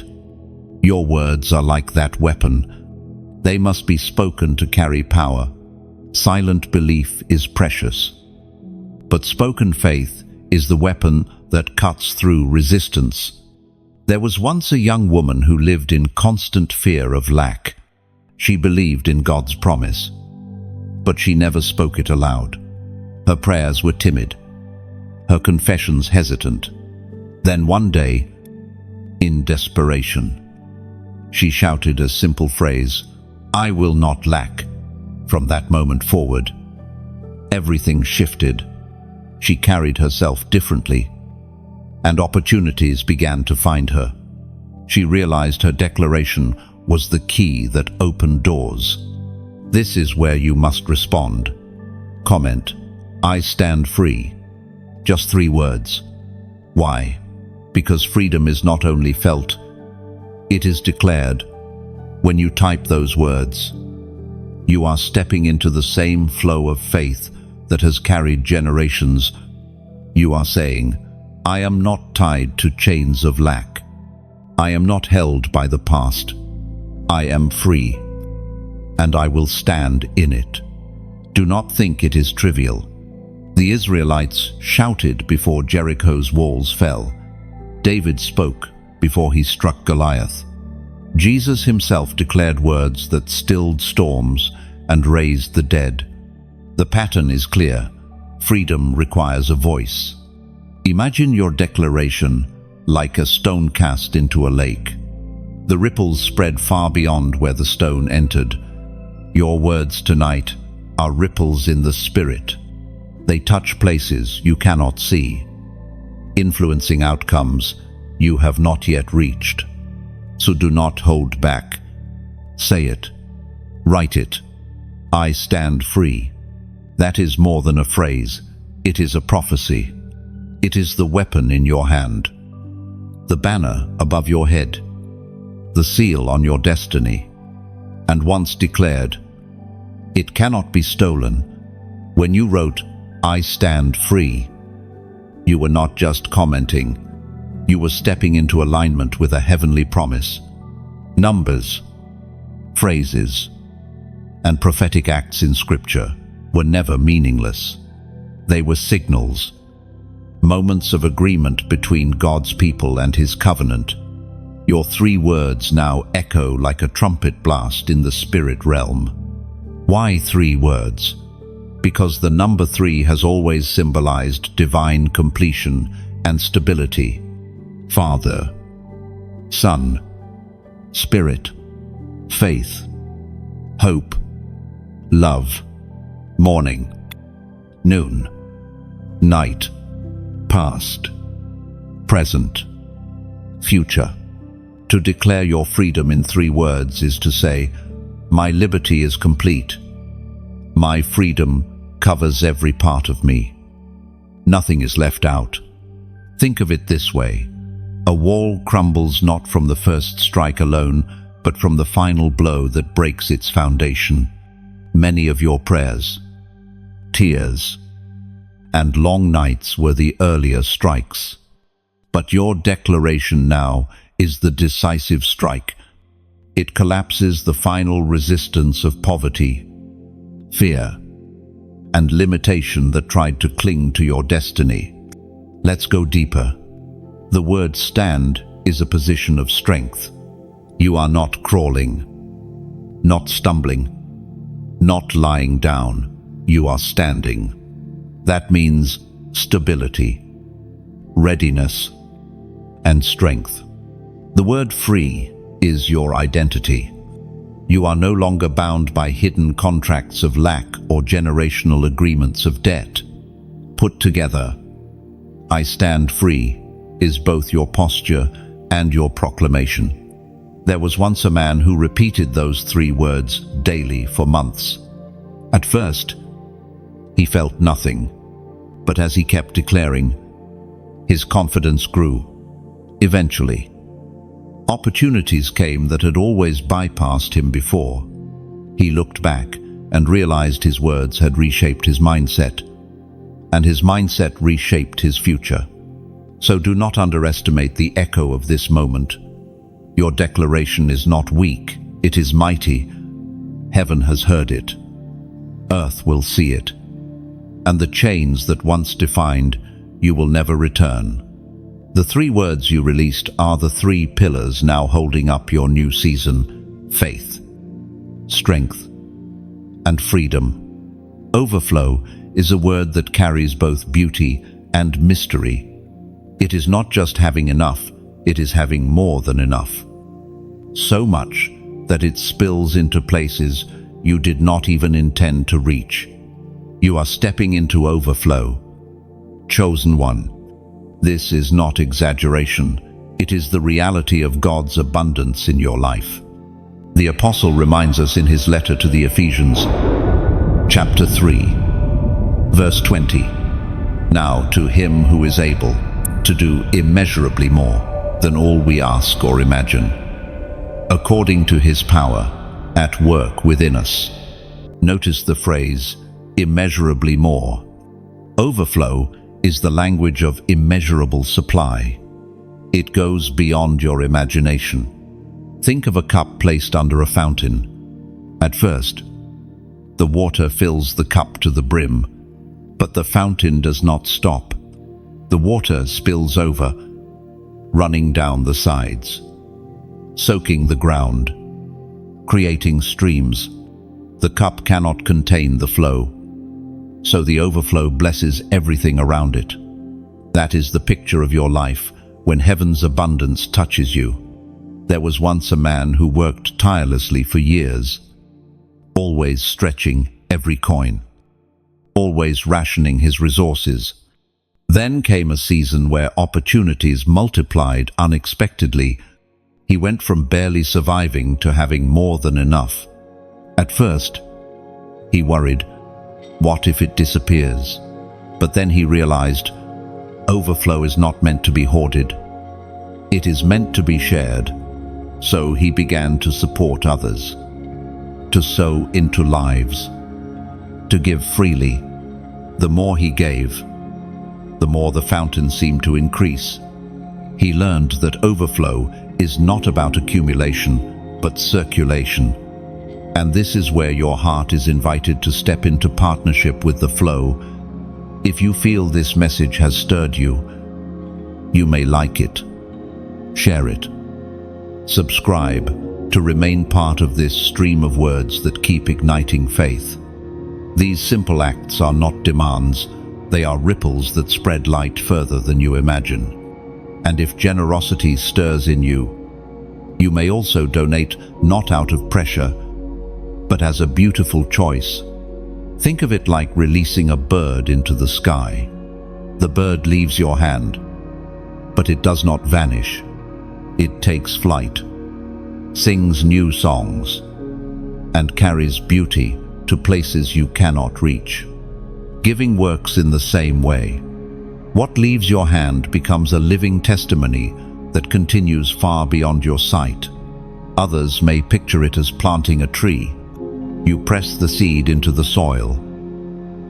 Your words are like that weapon. They must be spoken to carry power. Silent belief is precious, but spoken faith is the weapon that cuts through resistance. There was once a young woman who lived in constant fear of lack. She believed in God's promise, but she never spoke it aloud. Her prayers were timid, her confessions hesitant. Then one day, in desperation, she shouted a simple phrase, "I will not lack." From that moment forward, everything shifted. She carried herself differently, and opportunities began to find her. She realized her declaration was the key that opened doors. This is where you must respond. Comment, "I stand free." Just 3 words. Why? Because freedom is not only felt, it is declared. When you type those words, you are stepping into the same flow of faith that has carried generations. You are saying, "I am not tied to chains of lack. I am not held by the past. I am free, and I will stand in it." Do not think it is trivial. The Israelites shouted before Jericho's walls fell. David spoke before he struck Goliath. Jesus himself declared words that stilled storms and raised the dead. The pattern is clear. Freedom requires a voice. Imagine your declaration like a stone cast into a lake. The ripples spread far beyond where the stone entered. Your words tonight are ripples in the spirit. They touch places you cannot see, influencing outcomes you have not yet reached. So do not hold back. Say it. Write it. I stand free. That is more than a phrase. It is a prophecy. It is the weapon in your hand, the banner above your head, the seal on your destiny. And once declared, it cannot be stolen. When you wrote, "I stand free," you were not just commenting. You were stepping into alignment with a heavenly promise. Numbers, phrases, and prophetic acts in Scripture were never meaningless. They were signals, moments of agreement between God's people and His covenant. Your 3 words now echo like a trumpet blast in the spirit realm. Why 3 words? Because the number 3 has always symbolized divine completion and stability. Father, Son, Spirit, faith, hope, love, morning, noon, night, past, present, future. To declare your freedom in 3 words is to say, my liberty is complete. My freedom covers every part of me. Nothing is left out. Think of it this way. A wall crumbles not from the first strike alone, but from the final blow that breaks its foundation. Many of your prayers, tears, and long nights were the earlier strikes. But your declaration now is the decisive strike. It collapses the final resistance of poverty, fear, and limitation that tried to cling to your destiny. Let's go deeper. The word stand is a position of strength. You are not crawling, not stumbling, not lying down. You are standing. That means stability, readiness, and strength. The word free is your identity. You are no longer bound by hidden contracts of lack or generational agreements of debt. Put together, I stand free is both your posture and your proclamation. There was once a man who repeated those 3 words daily for months. At first, he felt nothing, but as he kept declaring, his confidence grew. Eventually, opportunities came that had always bypassed him before. He looked back and realized his words had reshaped his mindset, and his mindset reshaped his future. So do not underestimate the echo of this moment. Your declaration is not weak, it is mighty. Heaven has heard it. Earth will see it. And the chains that once defined you will never return. The 3 words you released are the 3 pillars now holding up your new season: faith, strength, and freedom. Overflow is a word that carries both beauty and mystery. It is not just having enough, it is having more than enough. So much that it spills into places you did not even intend to reach. You are stepping into overflow. Chosen one. This is not exaggeration. It is the reality of God's abundance in your life. The apostle reminds us in his letter to the Ephesians, chapter 3, verse 20. Now to him who is able to do immeasurably more than all we ask or imagine, according to his power at work within us. Notice the phrase, immeasurably more. Overflow is the language of immeasurable supply. It goes beyond your imagination. Think of a cup placed under a fountain. At first, the water fills the cup to the brim, but the fountain does not stop. The water spills over, running down the sides, soaking the ground, creating streams. The cup cannot contain the flow, so the overflow blesses everything around it. That is the picture of your life when heaven's abundance touches you. There was once a man who worked tirelessly for years, always stretching every coin, always rationing his resources. Then came a season where opportunities multiplied unexpectedly. He went from barely surviving to having more than enough. At first, he worried, what if it disappears? But then he realized, overflow is not meant to be hoarded. It is meant to be shared. So he began to support others, to sow into lives, to give freely. The more he gave, the more the fountain seemed to increase. He learned that overflow is not about accumulation, but circulation. And this is where your heart is invited to step into partnership with the flow. If you feel this message has stirred you, you may like it, share it, subscribe to remain part of this stream of words that keep igniting faith. These simple acts are not demands, they are ripples that spread light further than you imagine. And if generosity stirs in you, you may also donate not out of pressure, but as a beautiful choice. Think of it like releasing a bird into the sky. The bird leaves your hand, but it does not vanish. It takes flight, sings new songs, and carries beauty to places you cannot reach. Giving works in the same way. What leaves your hand becomes a living testimony that continues far beyond your sight. Others may picture it as planting a tree. You press the seed into the soil.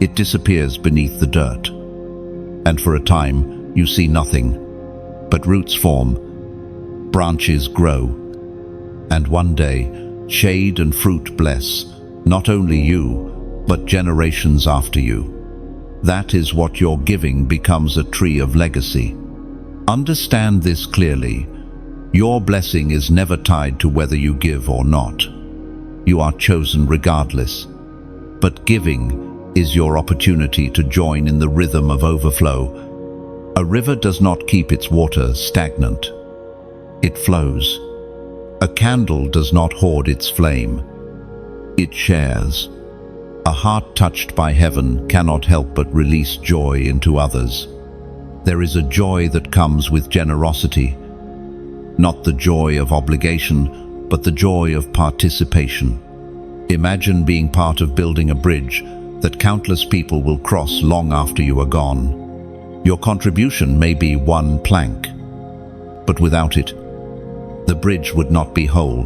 It disappears beneath the dirt. And for a time, you see nothing. But roots form, branches grow, and one day, shade and fruit bless not only you, but generations after you. That is what your giving becomes, a tree of legacy. Understand this clearly. Your blessing is never tied to whether you give or not. You are chosen regardless. But giving is your opportunity to join in the rhythm of overflow. A river does not keep its water stagnant. It flows. A candle does not hoard its flame. It shares. A heart touched by heaven cannot help but release joy into others. There is a joy that comes with generosity. not the joy of obligation, but the joy of participation. Imagine being part of building a bridge that countless people will cross long after you are gone. Your contribution may be one plank, but without it, the bridge would not be whole.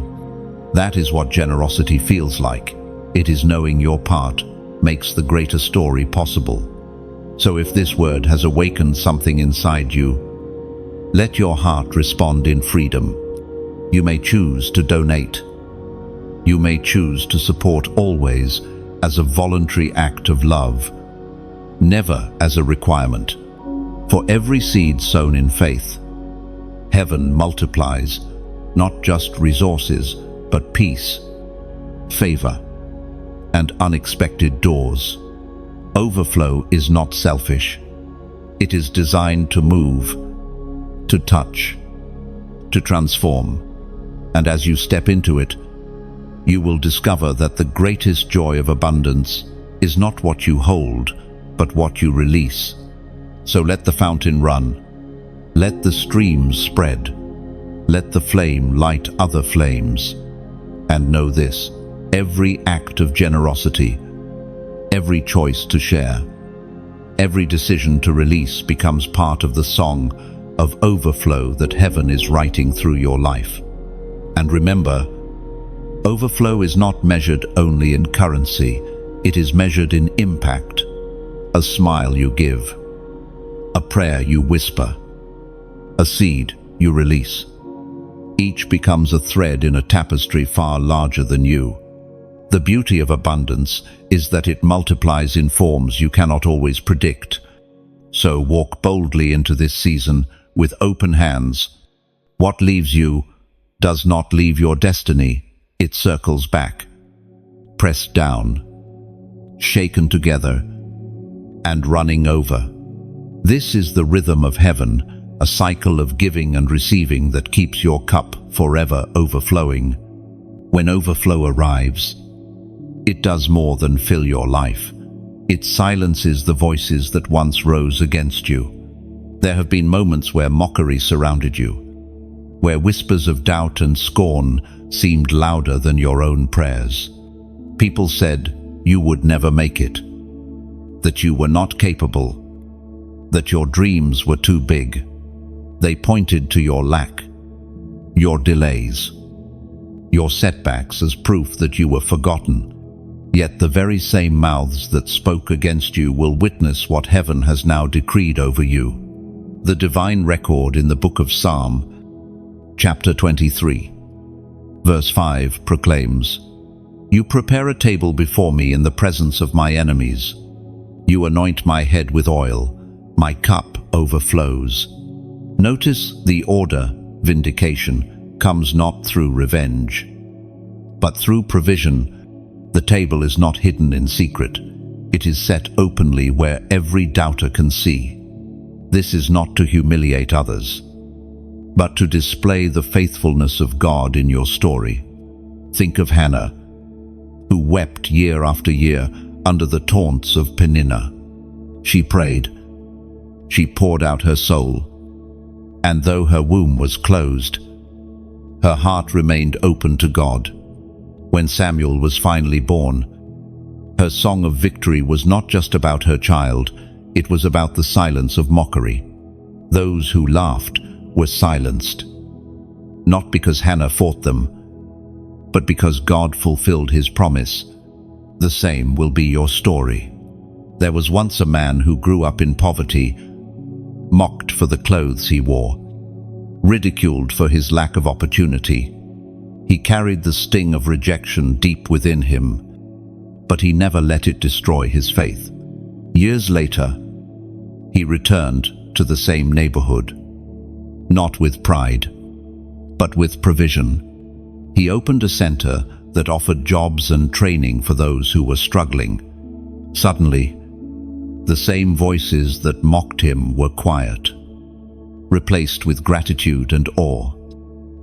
That is what generosity feels like. It is knowing your part makes the greater story possible. So if this word has awakened something inside you, let your heart respond in freedom. You may choose to donate. You may choose to support always as a voluntary act of love, never as a requirement. For every seed sown in faith, heaven multiplies not just resources, but peace, favor, and unexpected doors. Overflow is not selfish. It is designed to move, to touch, to transform. And as you step into it, you will discover that the greatest joy of abundance is not what you hold, but what you release. So let the fountain run. Let the streams spread. Let the flame light other flames. And know this, every act of generosity, every choice to share, every decision to release becomes part of the song of overflow that heaven is writing through your life. And remember, overflow is not measured only in currency, it is measured in impact. A smile you give, a prayer you whisper, a seed you release. Each becomes a thread in a tapestry far larger than you. The beauty of abundance is that it multiplies in forms you cannot always predict. So walk boldly into this season with open hands. What leaves you does not leave your destiny, it circles back. Pressed down, shaken together, and running over. This is the rhythm of heaven, a cycle of giving and receiving that keeps your cup forever overflowing. When overflow arrives, it does more than fill your life. It silences the voices that once rose against you. There have been moments where mockery surrounded you, where whispers of doubt and scorn seemed louder than your own prayers. People said you would never make it, that you were not capable, that your dreams were too big. They pointed to your lack, your delays, your setbacks as proof that you were forgotten. Yet the very same mouths that spoke against you will witness what heaven has now decreed over you. The divine record in the book of Psalm, chapter 23, verse 5 proclaims, "You prepare a table before me in the presence of my enemies. You anoint my head with oil, my cup overflows." Notice the order. Vindication comes not through revenge, but through provision. The table is not hidden in secret. It is set openly where every doubter can see. This is not to humiliate others, but to display the faithfulness of God in your story. Think of Hannah, who wept year after year under the taunts of Peninnah. She prayed. She poured out her soul. And though her womb was closed, her heart remained open to God. When Samuel was finally born, her song of victory was not just about her child, it was about the silence of mockery. Those who laughed were silenced, not because Hannah fought them, but because God fulfilled his promise. The same will be your story. There was once a man who grew up in poverty, mocked for the clothes he wore, ridiculed for his lack of opportunity. He carried the sting of rejection deep within him, but he never let it destroy his faith. Years later, he returned to the same neighborhood, not with pride, but with provision. He opened a center that offered jobs and training for those who were struggling. Suddenly, the same voices that mocked him were quiet, replaced with gratitude and awe.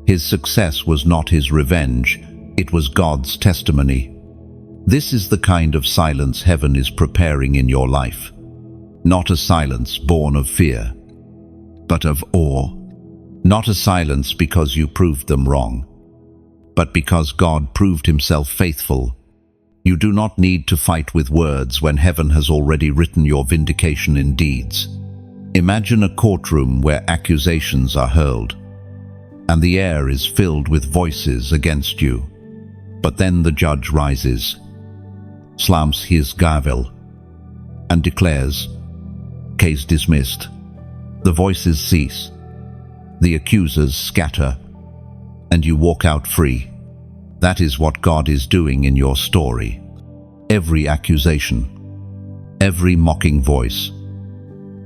His success was not his revenge, it was God's testimony. This is the kind of silence heaven is preparing in your life. Not a silence born of fear, but of awe. Not a silence because you proved them wrong, but because God proved himself faithful. You do not need to fight with words when heaven has already written your vindication in deeds. Imagine a courtroom where accusations are hurled, and the air is filled with voices against you. But then the judge rises, slams his gavel, and declares, "Case dismissed." The voices cease, the accusers scatter, and you walk out free. That is what God is doing in your story. Every accusation, every mocking voice,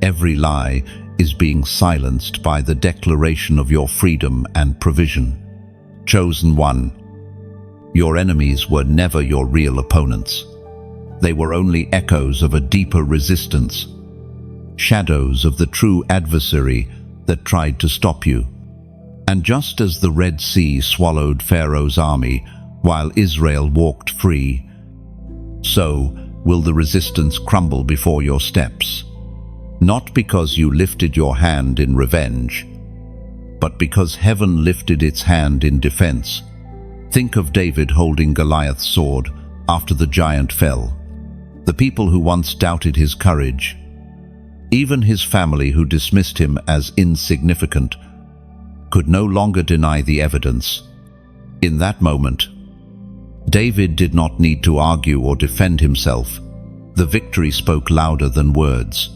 every lie is being silenced by the declaration of your freedom and provision. Chosen one, your enemies were never your real opponents. They were only echoes of a deeper resistance, shadows of the true adversary that tried to stop you. And just as the Red Sea swallowed Pharaoh's army while Israel walked free, so will the resistance crumble before your steps. Not because you lifted your hand in revenge, but because heaven lifted its hand in defense. Think of David holding Goliath's sword after the giant fell. The people who once doubted his courage, even his family who dismissed him as insignificant, could no longer deny the evidence. In that moment, David did not need to argue or defend himself. The victory spoke louder than words.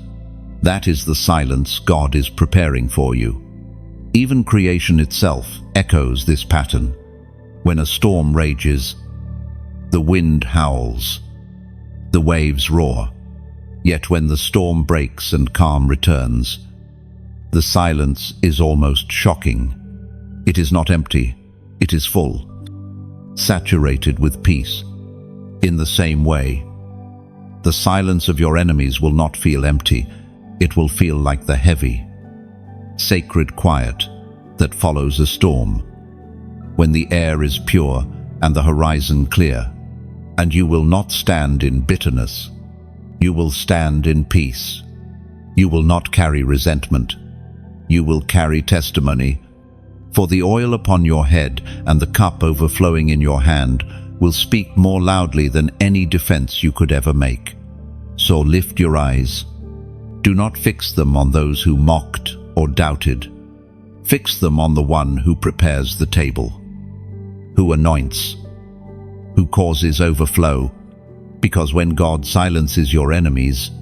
That is the silence God is preparing for you. Even creation itself echoes this pattern. When a storm rages, the wind howls, the waves roar. Yet when the storm breaks and calm returns, the silence is almost shocking. It is not empty, it is full, saturated with peace. In the same way, the silence of your enemies will not feel empty. It will feel like the heavy, sacred quiet that follows a storm, when the air is pure and the horizon clear. And you will not stand in bitterness. You will stand in peace. You will not carry resentment. You will carry testimony. For the oil upon your head and the cup overflowing in your hand will speak more loudly than any defense you could ever make. So lift your eyes. Do not fix them on those who mocked or doubted. Fix them on the one who prepares the table, who anoints, who causes overflow. Because when God silences your enemies,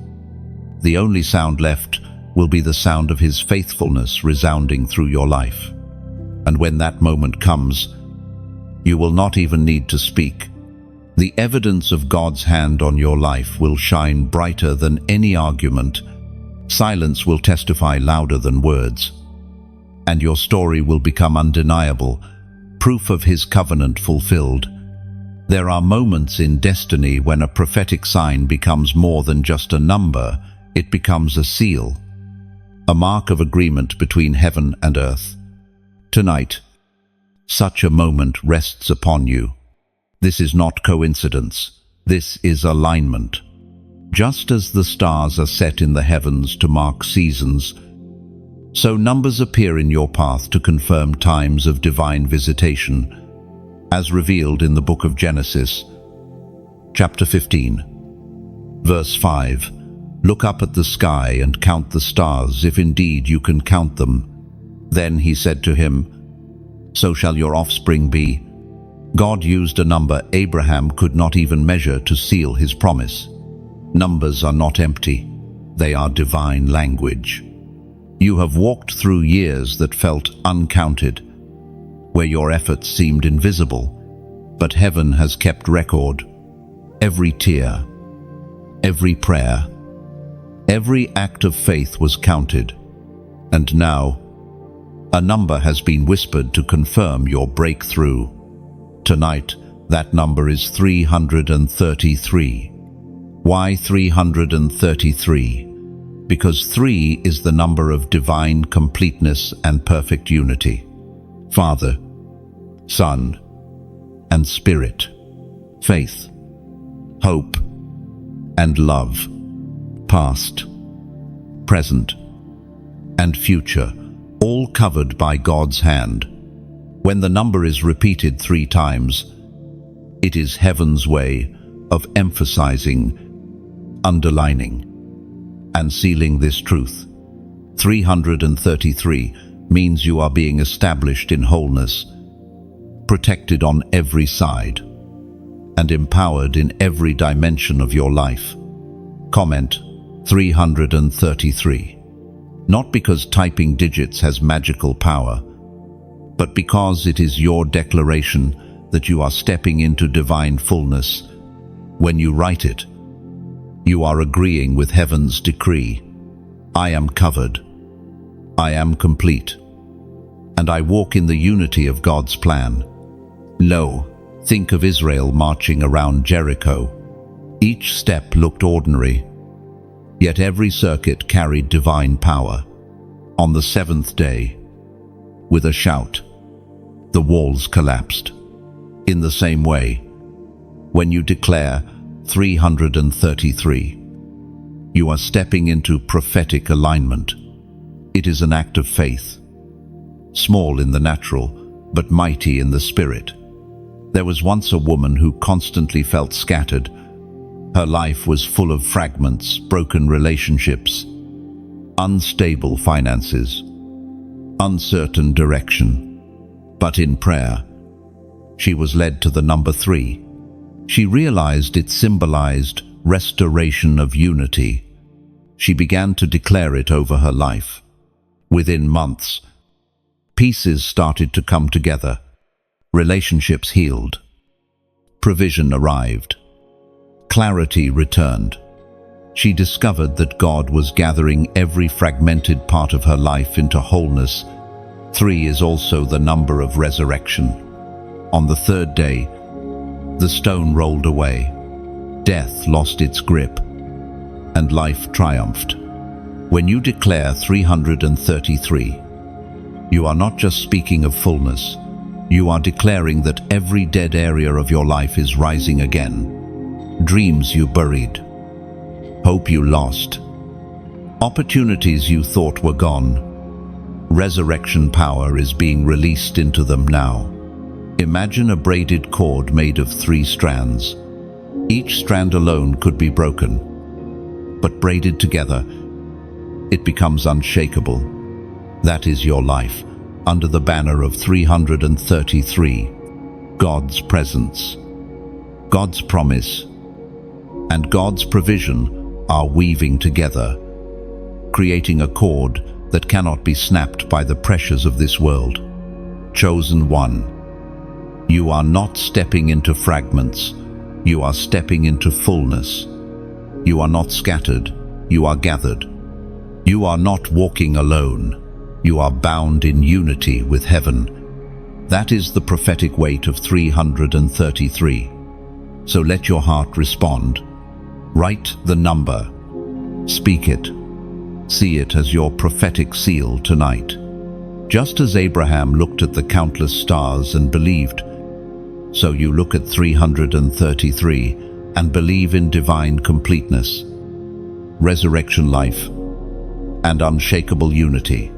the only sound left will be the sound of his faithfulness resounding through your life. And when that moment comes, you will not even need to speak. The evidence of God's hand on your life will shine brighter than any argument. Silence will testify louder than words, and your story will become undeniable, proof of his covenant fulfilled. There are moments in destiny when a prophetic sign becomes more than just a number. It becomes a seal, a mark of agreement between heaven and earth. Tonight, such a moment rests upon you. This is not coincidence. This is alignment. Just as the stars are set in the heavens to mark seasons, so numbers appear in your path to confirm times of divine visitation, as revealed in the book of Genesis, chapter 15, verse 5. Look up at the sky and count the stars, if indeed you can count them. Then he said to him, "So shall your offspring be." God used a number Abraham could not even measure to seal his promise. Numbers are not empty. They are divine language. You have walked through years that felt uncounted, where your efforts seemed invisible, but heaven has kept record. Every tear, every prayer, every act of faith was counted. And now, a number has been whispered to confirm your breakthrough. Tonight, that number is 333. Why 333? Because 3 is the number of divine completeness and perfect unity. Father, Son, and Spirit, faith, hope, and love, past, present, and future, all covered by God's hand. When the number is repeated 3 times, it is heaven's way of emphasizing, underlining, and sealing this truth. 333 means you are being established in wholeness, protected on every side, and empowered in every dimension of your life. Comment 333. Not because typing digits has magical power, but because it is your declaration that you are stepping into divine fullness. When you write it, you are agreeing with heaven's decree. I am covered, I am complete, and I walk in the unity of God's plan. Lo, think of Israel marching around Jericho. Each step looked ordinary, yet every circuit carried divine power. On the 7th day, with a shout, the walls collapsed. In the same way, when you declare 333, you are stepping into prophetic alignment. It is an act of faith, small in the natural, but mighty in the spirit. There was once a woman who constantly felt scattered. Her life was full of fragments, broken relationships, unstable finances, uncertain direction. But in prayer, she was led to the number 3. She realized it symbolized restoration of unity. She began to declare it over her life. Within months, pieces started to come together. Relationships healed. Provision arrived. Clarity returned. She discovered that God was gathering every fragmented part of her life into wholeness. 3 is also the number of resurrection. On the 3rd day, the stone rolled away. Death lost its grip, and life triumphed. When you declare 333, you are not just speaking of fullness, you are declaring that every dead area of your life is rising again. Dreams you buried, hope you lost, opportunities you thought were gone. Resurrection power is being released into them now. Imagine a braided cord made of 3 strands. Each strand alone could be broken, but braided together, it becomes unshakable. That is your life, under the banner of 333. God's presence, God's promise, and God's provision are weaving together, creating a cord that cannot be snapped by the pressures of this world. Chosen one, you are not stepping into fragments, you are stepping into fullness. You are not scattered, you are gathered. You are not walking alone, you are bound in unity with heaven. That is the prophetic weight of 333. So let your heart respond. Write the number, speak it, see it as your prophetic seal tonight. Just as Abraham looked at the countless stars and believed, so you look at 333 and believe in divine completeness, resurrection life, and unshakable unity.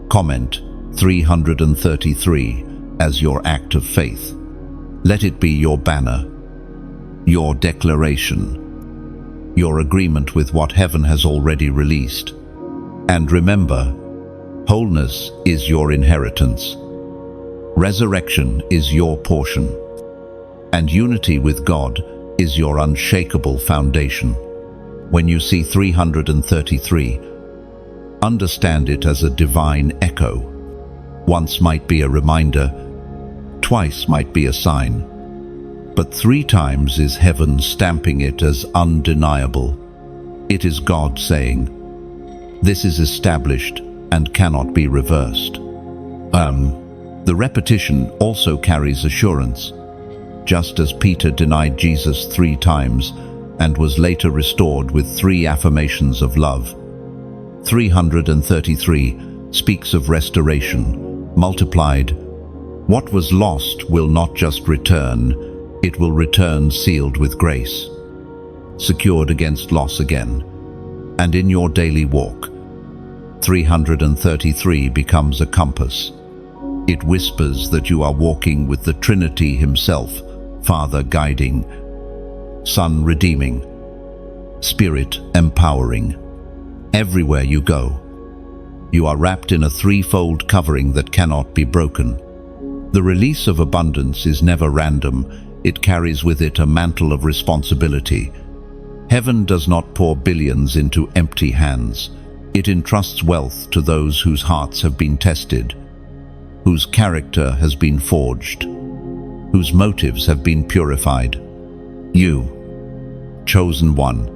Comment 333 as your act of faith. Let it be your banner, your declaration, your agreement with what heaven has already released. And remember, wholeness is your inheritance. Resurrection is your portion. And unity with God is your unshakable foundation. When you see 333, understand it as a divine echo. Once might be a reminder, twice might be a sign, but 3 times is heaven stamping it as undeniable. It is God saying, "This is established and cannot be reversed." The repetition also carries assurance. Just as Peter denied Jesus 3 times and was later restored with 3 affirmations of love, 333 speaks of restoration, multiplied. What was lost will not just return, it will return sealed with grace, secured against loss again. And in your daily walk, 333 becomes a compass. It whispers that you are walking with the Trinity Himself, Father guiding, Son redeeming, Spirit empowering. Everywhere you go, you are wrapped in a threefold covering that cannot be broken. The release of abundance is never random. It carries with it a mantle of responsibility. Heaven does not pour billions into empty hands. It entrusts wealth to those whose hearts have been tested, whose character has been forged, whose motives have been purified. You, chosen one,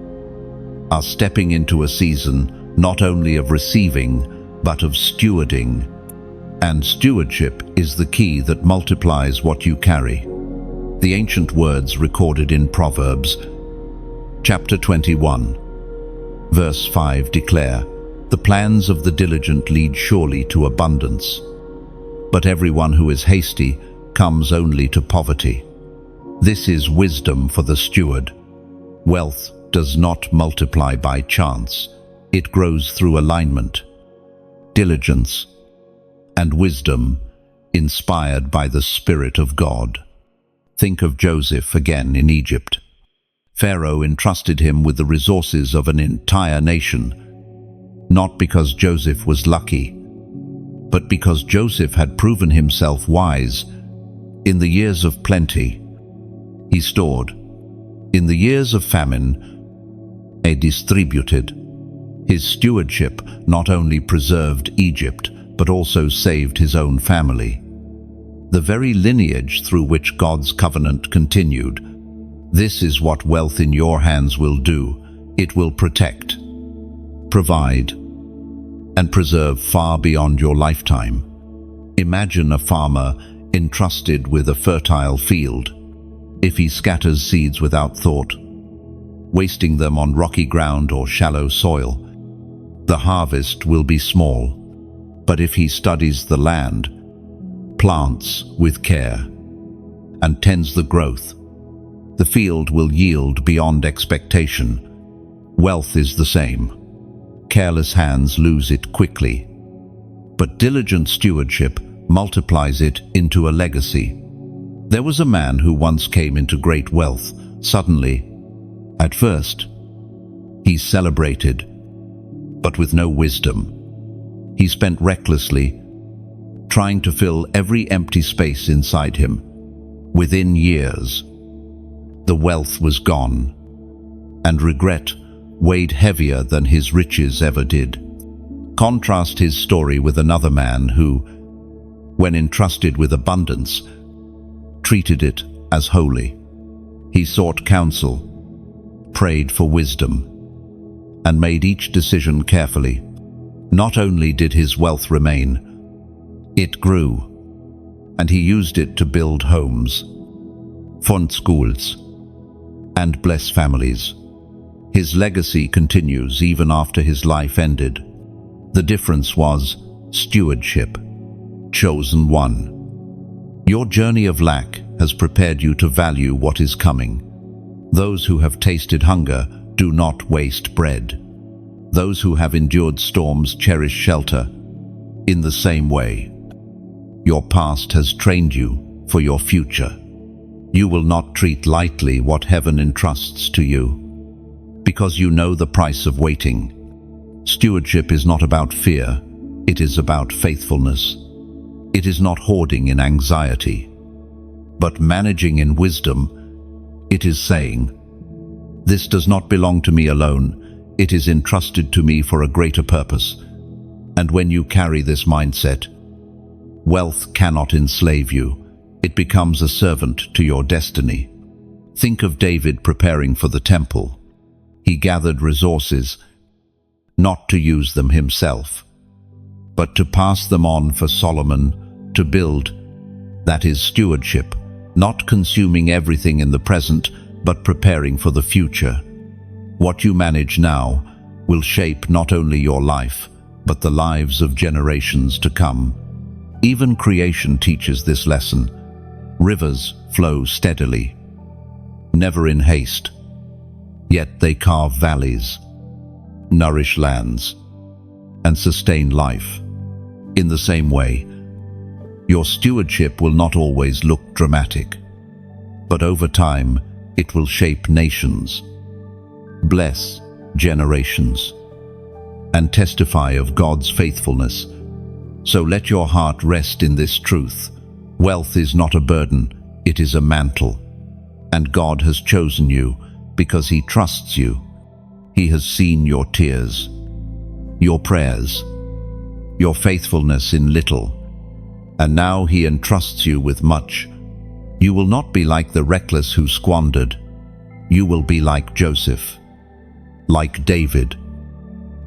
are stepping into a season not only of receiving, but of stewarding. And stewardship is the key that multiplies what you carry. The ancient words recorded in Proverbs, chapter 21, verse 5 declare, "The plans of the diligent lead surely to abundance, but everyone who is hasty comes only to poverty." This is wisdom for the steward. Wealth does not multiply by chance. It grows through alignment, diligence, and wisdom inspired by the Spirit of God. Think of Joseph again in Egypt. Pharaoh entrusted him with the resources of an entire nation, not because Joseph was lucky, but because Joseph had proven himself wise. In the years of plenty, he stored. In the years of famine, he distributed. His stewardship not only preserved Egypt, but also saved his own family, the very lineage through which God's covenant continued. This is what wealth in your hands will do. It will protect, provide, and preserve far beyond your lifetime. Imagine a farmer entrusted with a fertile field. If he scatters seeds without thought, wasting them on rocky ground or shallow soil, the harvest will be small. But if he studies the land, plants with care, and tends the growth, the field will yield beyond expectation. Wealth is the same. Careless hands lose it quickly, but diligent stewardship multiplies it into a legacy. There was a man who once came into great wealth. Suddenly, at first, he celebrated, but with no wisdom. He spent recklessly, trying to fill every empty space inside him. Within years, the wealth was gone, and regret weighed heavier than his riches ever did. Contrast his story with another man who, when entrusted with abundance, treated it as holy. He sought counsel, prayed for wisdom, and made each decision carefully. Not only did his wealth remain, it grew, and he used it to build homes, fund schools, and bless families. His legacy continues even after his life ended. The difference was stewardship. Chosen one. Your journey of lack has prepared you to value what is coming. Those who have tasted hunger do not waste bread. Those who have endured storms cherish shelter. In the same way, your past has trained you for your future. You will not treat lightly what heaven entrusts to you, because you know the price of waiting. Stewardship is not about fear, it is about faithfulness. It is not hoarding in anxiety, but managing in wisdom. It is saying, "This does not belong to me alone, it is entrusted to me for a greater purpose." And when you carry this mindset, wealth cannot enslave you. It becomes a servant to your destiny. Think of David preparing for the temple. He gathered resources, not to use them himself, but to pass them on for Solomon to build. That is stewardship, not consuming everything in the present, but preparing for the future. What you manage now will shape not only your life, but the lives of generations to come. Even creation teaches this lesson. Rivers flow steadily, never in haste, yet they carve valleys, nourish lands, and sustain life. In the same way, your stewardship will not always look dramatic, but over time it will shape nations, bless generations, and testify of God's faithfulness. So let your heart rest in this truth. Wealth is not a burden, it is a mantle. And God has chosen you because He trusts you. He has seen your tears, your prayers, your faithfulness in little, and now He entrusts you with much. You will not be like the reckless who squandered. You will be like Joseph, like David,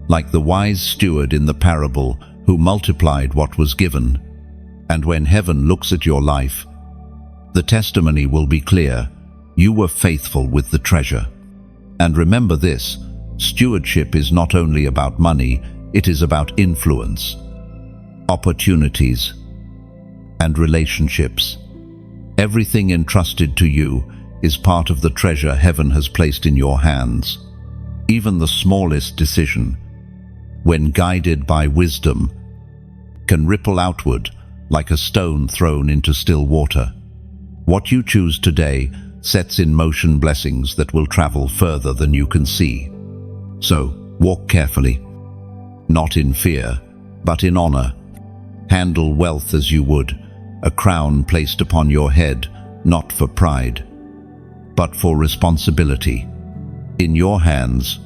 like the wise steward in the parable who multiplied what was given. And when heaven looks at your life, the testimony will be clear. You were faithful with the treasure. And remember this, stewardship is not only about money, it is about influence, opportunities, and relationships. Everything entrusted to you is part of the treasure heaven has placed in your hands. Even the smallest decision, when guided by wisdom, can ripple outward like a stone thrown into still water. What you choose today sets in motion blessings that will travel further than you can see. So, walk carefully, not in fear, but in honor. Handle wealth as you would, a crown placed upon your head, not for pride, but for responsibility. In your hands,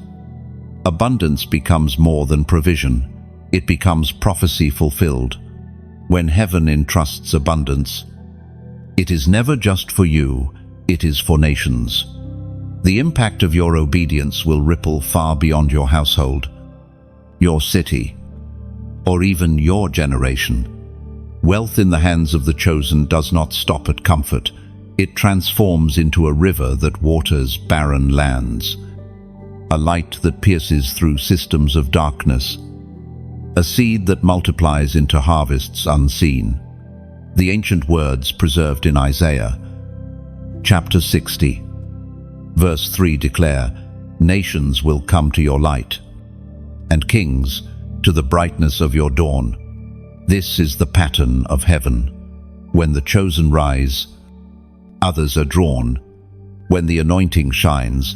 abundance becomes more than provision. It becomes prophecy fulfilled. When heaven entrusts abundance, it is never just for you, it is for nations. The impact of your obedience will ripple far beyond your household, your city, or even your generation. Wealth in the hands of the chosen does not stop at comfort. It transforms into a river that waters barren lands, a light that pierces through systems of darkness, a seed that multiplies into harvests unseen. The ancient words preserved in Isaiah, chapter 60, verse 3 declare, "Nations will come to your light, and kings to the brightness of your dawn." This is the pattern of heaven. When the chosen rise, others are drawn. When the anointing shines,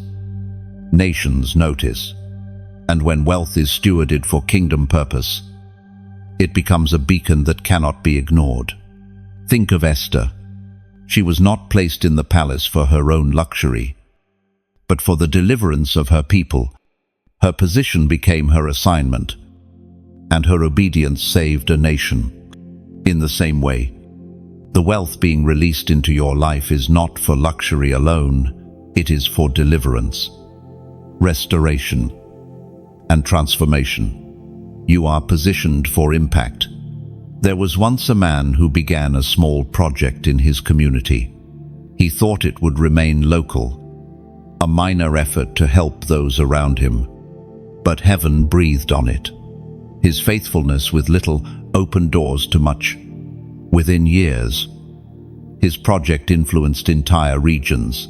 nations notice. And when wealth is stewarded for kingdom purpose, it becomes a beacon that cannot be ignored. Think of Esther. She was not placed in the palace for her own luxury, but for the deliverance of her people. Her position became her assignment, and her obedience saved a nation. In the same way, the wealth being released into your life is not for luxury alone, it is for deliverance, restoration, and transformation. You are positioned for impact. There was once a man who began a small project in his community. He thought it would remain local, a minor effort to help those around him. But heaven breathed on it. His faithfulness with little opened doors to much. Within years, his project influenced entire regions,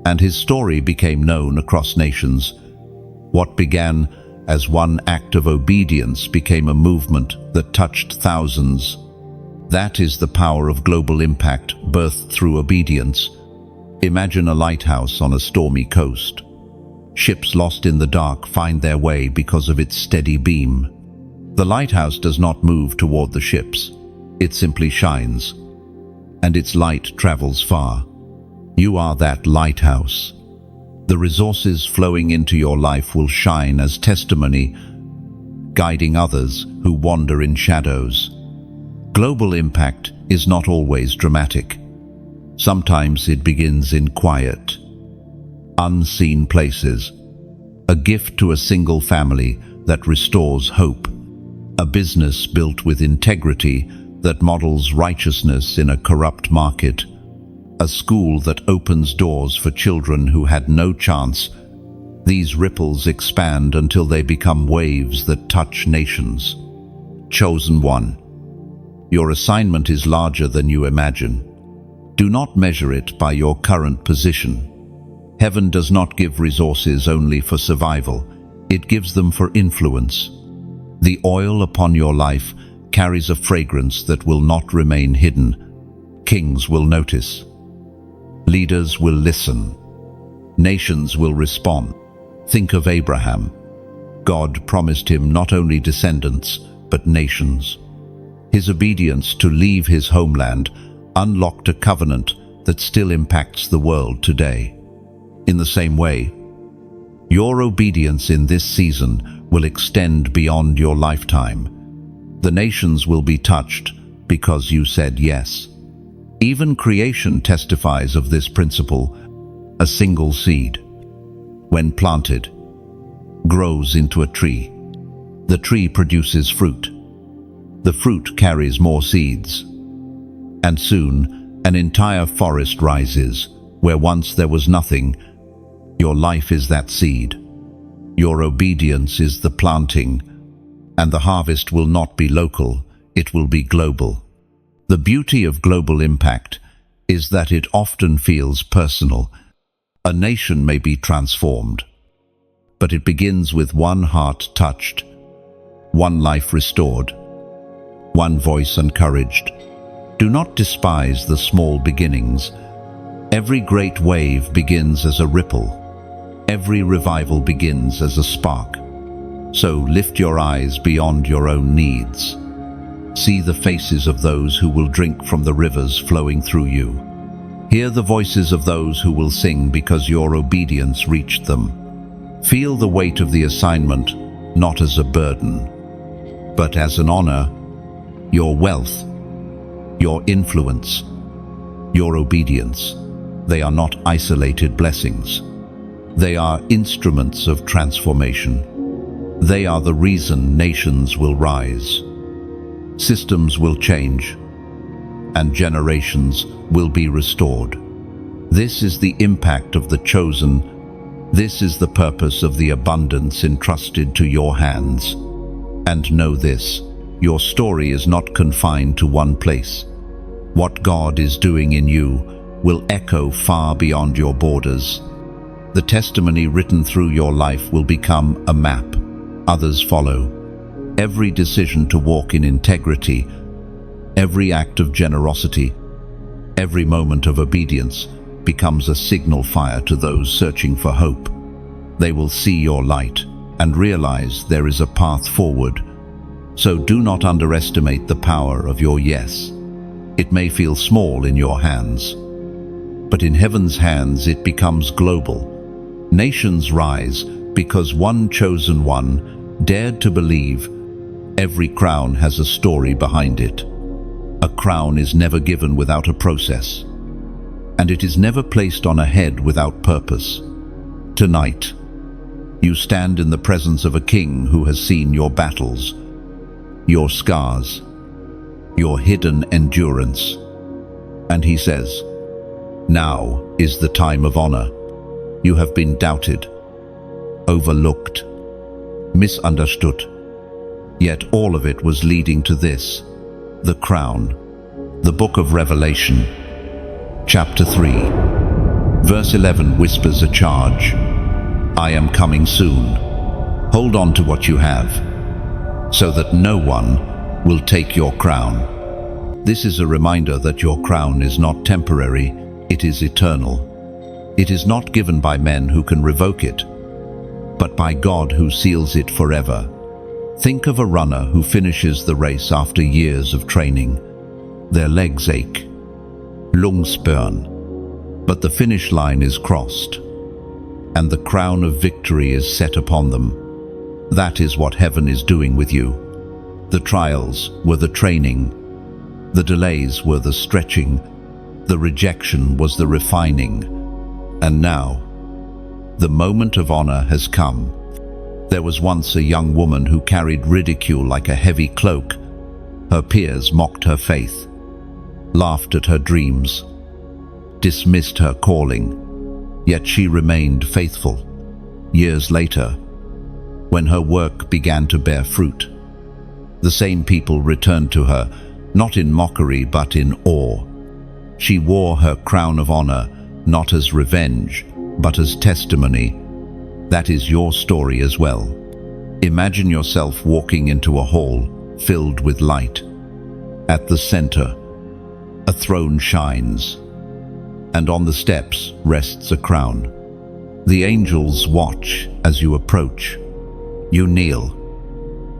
and his story became known across nations. What began as one act of obedience became a movement that touched thousands. That is the power of global impact, birthed through obedience. Imagine a lighthouse on a stormy coast. Ships lost in the dark find their way because of its steady beam. The lighthouse does not move toward the ships. It simply shines, and its light travels far. You are that lighthouse. The resources flowing into your life will shine as testimony, guiding others who wander in shadows. Global impact is not always dramatic. Sometimes it begins in quiet, unseen places. A gift to a single family that restores hope. A business built with integrity that models righteousness in a corrupt market. A school that opens doors for children who had no chance. These ripples expand until they become waves that touch nations. Chosen one. Your assignment is larger than you imagine. Do not measure it by your current position. Heaven does not give resources only for survival. It gives them for influence. The oil upon your life carries a fragrance that will not remain hidden. Kings will notice. Leaders will listen. Nations will respond. Think of Abraham. God promised him not only descendants, but nations. His obedience to leave his homeland unlocked a covenant that still impacts the world today. In the same way, your obedience in this season will extend beyond your lifetime. The nations will be touched because you said yes. Even creation testifies of this principle. A single seed, when planted, grows into a tree. The tree produces fruit. The fruit carries more seeds. And soon, an entire forest rises, where once there was nothing. Your life is that seed. Your obedience is the planting, and the harvest will not be local, it will be global. The beauty of global impact is that it often feels personal. A nation may be transformed, but it begins with one heart touched, one life restored, one voice encouraged. Do not despise the small beginnings. Every great wave begins as a ripple. Every revival begins as a spark. So lift your eyes beyond your own needs. See the faces of those who will drink from the rivers flowing through you. Hear the voices of those who will sing because your obedience reached them. Feel the weight of the assignment, not as a burden, but as an honor. Your wealth, your influence, your obedience, they are not isolated blessings. They are instruments of transformation. They are the reason nations will rise. Systems will change, and generations will be restored. This is the impact of the chosen. This is the purpose of the abundance entrusted to your hands. And know this, your story is not confined to one place. What God is doing in you will echo far beyond your borders. The testimony written through your life will become a map. Others follow. Every decision to walk in integrity, every act of generosity, every moment of obedience becomes a signal fire to those searching for hope. They will see your light and realize there is a path forward. So do not underestimate the power of your yes. It may feel small in your hands, but in heaven's hands it becomes global. Nations rise because one chosen one dared to believe. Every crown has a story behind it. A crown is never given without a process, and it is never placed on a head without purpose. Tonight, you stand in the presence of a king who has seen your battles, your scars, your hidden endurance. And he says, "Now is the time of honor." You have been doubted, overlooked, misunderstood. Yet all of it was leading to this, the crown. The book of Revelation, chapter 3, verse 11 whispers a charge. I am coming soon. Hold on to what you have, so that no one will take your crown. This is a reminder that your crown is not temporary, it is eternal. It is not given by men who can revoke it, but by God who seals it forever. Think of a runner who finishes the race after years of training. Their legs ache, lungs burn, but the finish line is crossed, and the crown of victory is set upon them. That is what heaven is doing with you. The trials were the training, the delays were the stretching, the rejection was the refining. And now, the moment of honor has come. There was once a young woman who carried ridicule like a heavy cloak. Her peers mocked her faith, laughed at her dreams, dismissed her calling, yet she remained faithful. Years later, when her work began to bear fruit, the same people returned to her, not in mockery but in awe. She wore her crown of honor, not as revenge, but as testimony. That is your story as well. Imagine yourself walking into a hall filled with light. At the center, a throne shines, and on the steps rests a crown. The angels watch as you approach. You kneel,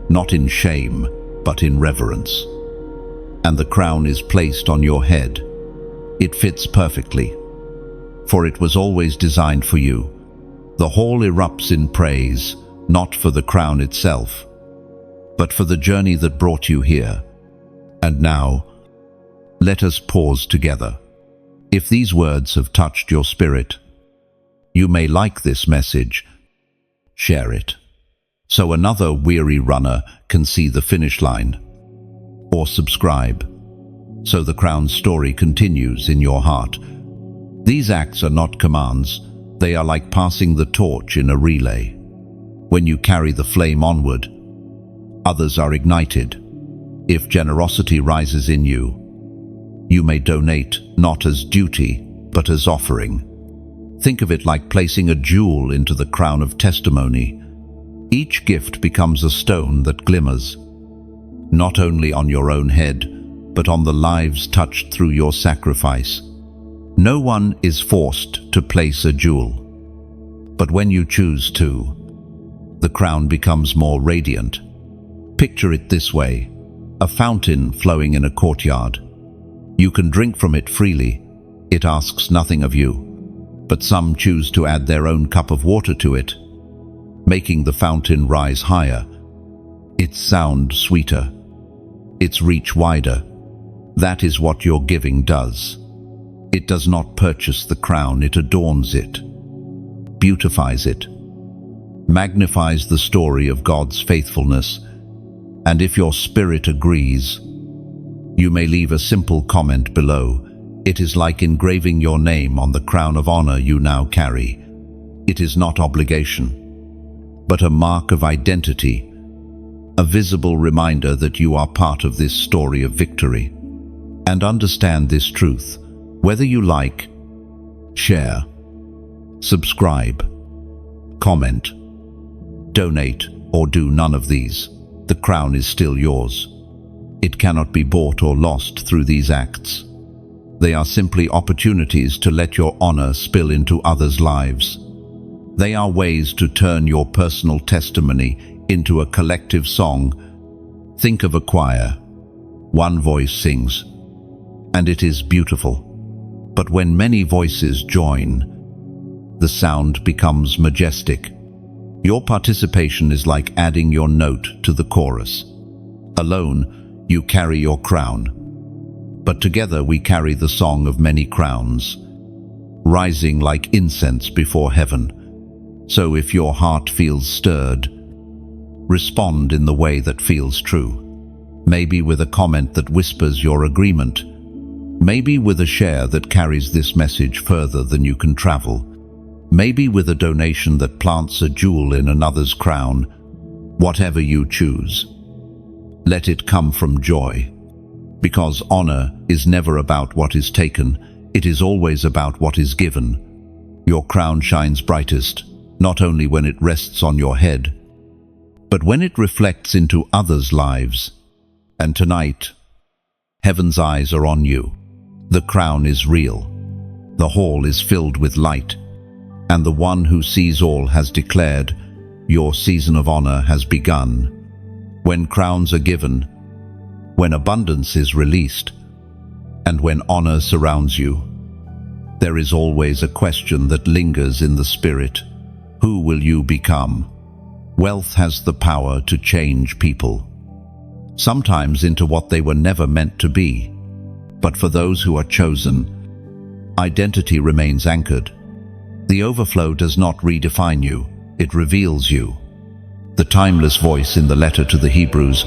not in shame, but in reverence. And the crown is placed on your head. It fits perfectly, for it was always designed for you. The hall erupts in praise, not for the crown itself, but for the journey that brought you here. And now, let us pause together. If these words have touched your spirit, you may like this message. Share it, so another weary runner can see the finish line. Or subscribe, so the crown's story continues in your heart. These acts are not commands. They are like passing the torch in a relay. When you carry the flame onward, others are ignited. If generosity rises in you, you may donate not as duty, but as offering. Think of it like placing a jewel into the crown of testimony. Each gift becomes a stone that glimmers, not only on your own head, but on the lives touched through your sacrifice. No one is forced to place a jewel, but when you choose to, the crown becomes more radiant. Picture it this way: a fountain flowing in a courtyard. You can drink from it freely. It asks nothing of you, but some choose to add their own cup of water to it, making the fountain rise higher, its sound sweeter, its reach wider. That is what your giving does. It does not purchase the crown, it adorns it, beautifies it, magnifies the story of God's faithfulness. And if your spirit agrees, you may leave a simple comment below. It is like engraving your name on the crown of honor you now carry. It is not obligation, but a mark of identity, a visible reminder that you are part of this story of victory. And understand this truth: whether you like, share, subscribe, comment, donate, or do none of these, the crown is still yours. It cannot be bought or lost through these acts. They are simply opportunities to let your honor spill into others' lives. They are ways to turn your personal testimony into a collective song. Think of a choir. One voice sings, and it is beautiful. But when many voices join, the sound becomes majestic. Your participation is like adding your note to the chorus. Alone, you carry your crown, but together we carry the song of many crowns, rising like incense before heaven. So if your heart feels stirred, respond in the way that feels true. Maybe with a comment that whispers your agreement. Maybe with a share that carries this message further than you can travel. Maybe with a donation that plants a jewel in another's crown. Whatever you choose, let it come from joy. Because honor is never about what is taken, it is always about what is given. Your crown shines brightest, not only when it rests on your head, but when it reflects into others' lives. And tonight, heaven's eyes are on you. The crown is real. The hall is filled with light. And the one who sees all has declared, your season of honor has begun. When crowns are given, when abundance is released, and when honor surrounds you, there is always a question that lingers in the spirit. Who will you become? Wealth has the power to change people, sometimes into what they were never meant to be. But for those who are chosen, identity remains anchored. The overflow does not redefine you, it reveals you. The timeless voice in the letter to the Hebrews,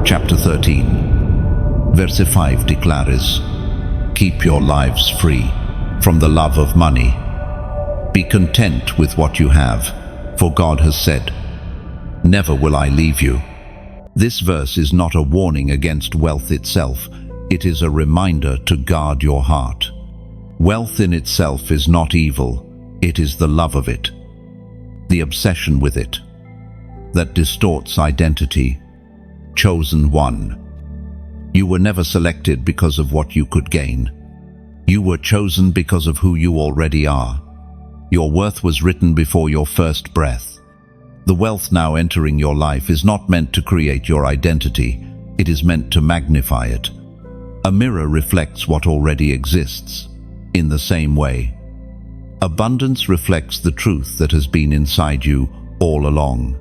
chapter 13, verse 5 declares, "Keep your lives free from the love of money. Be content with what you have, for God has said, 'Never will I leave you.'" This verse is not a warning against wealth itself. It is a reminder to guard your heart. Wealth in itself is not evil. It is the love of it, the obsession with it, that distorts identity. Chosen one. You were never selected because of what you could gain. You were chosen because of who you already are. Your worth was written before your first breath. The wealth now entering your life is not meant to create your identity. It is meant to magnify it. A mirror reflects what already exists. In the same way, abundance reflects the truth that has been inside you all along.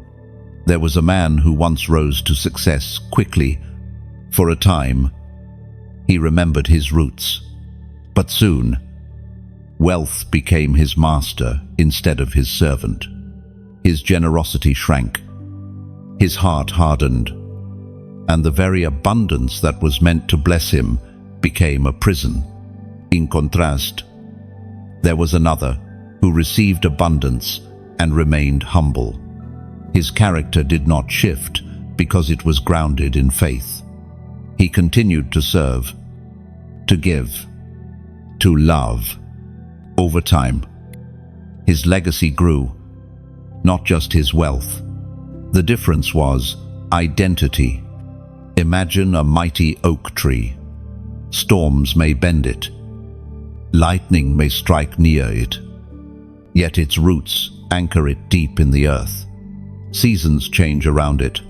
There was a man who once rose to success quickly. For a time, he remembered his roots. But soon, wealth became his master instead of his servant. His generosity shrank. His heart hardened. And the very abundance that was meant to bless him became a prison. In contrast, there was another who received abundance and remained humble. His character did not shift because it was grounded in faith. He continued to serve, to give, to love. Over time, his legacy grew, not just his wealth. The difference was identity. Imagine a mighty oak tree. Storms may bend it. Lightning may strike near it. Yet its roots anchor it deep in the earth. Seasons change around it,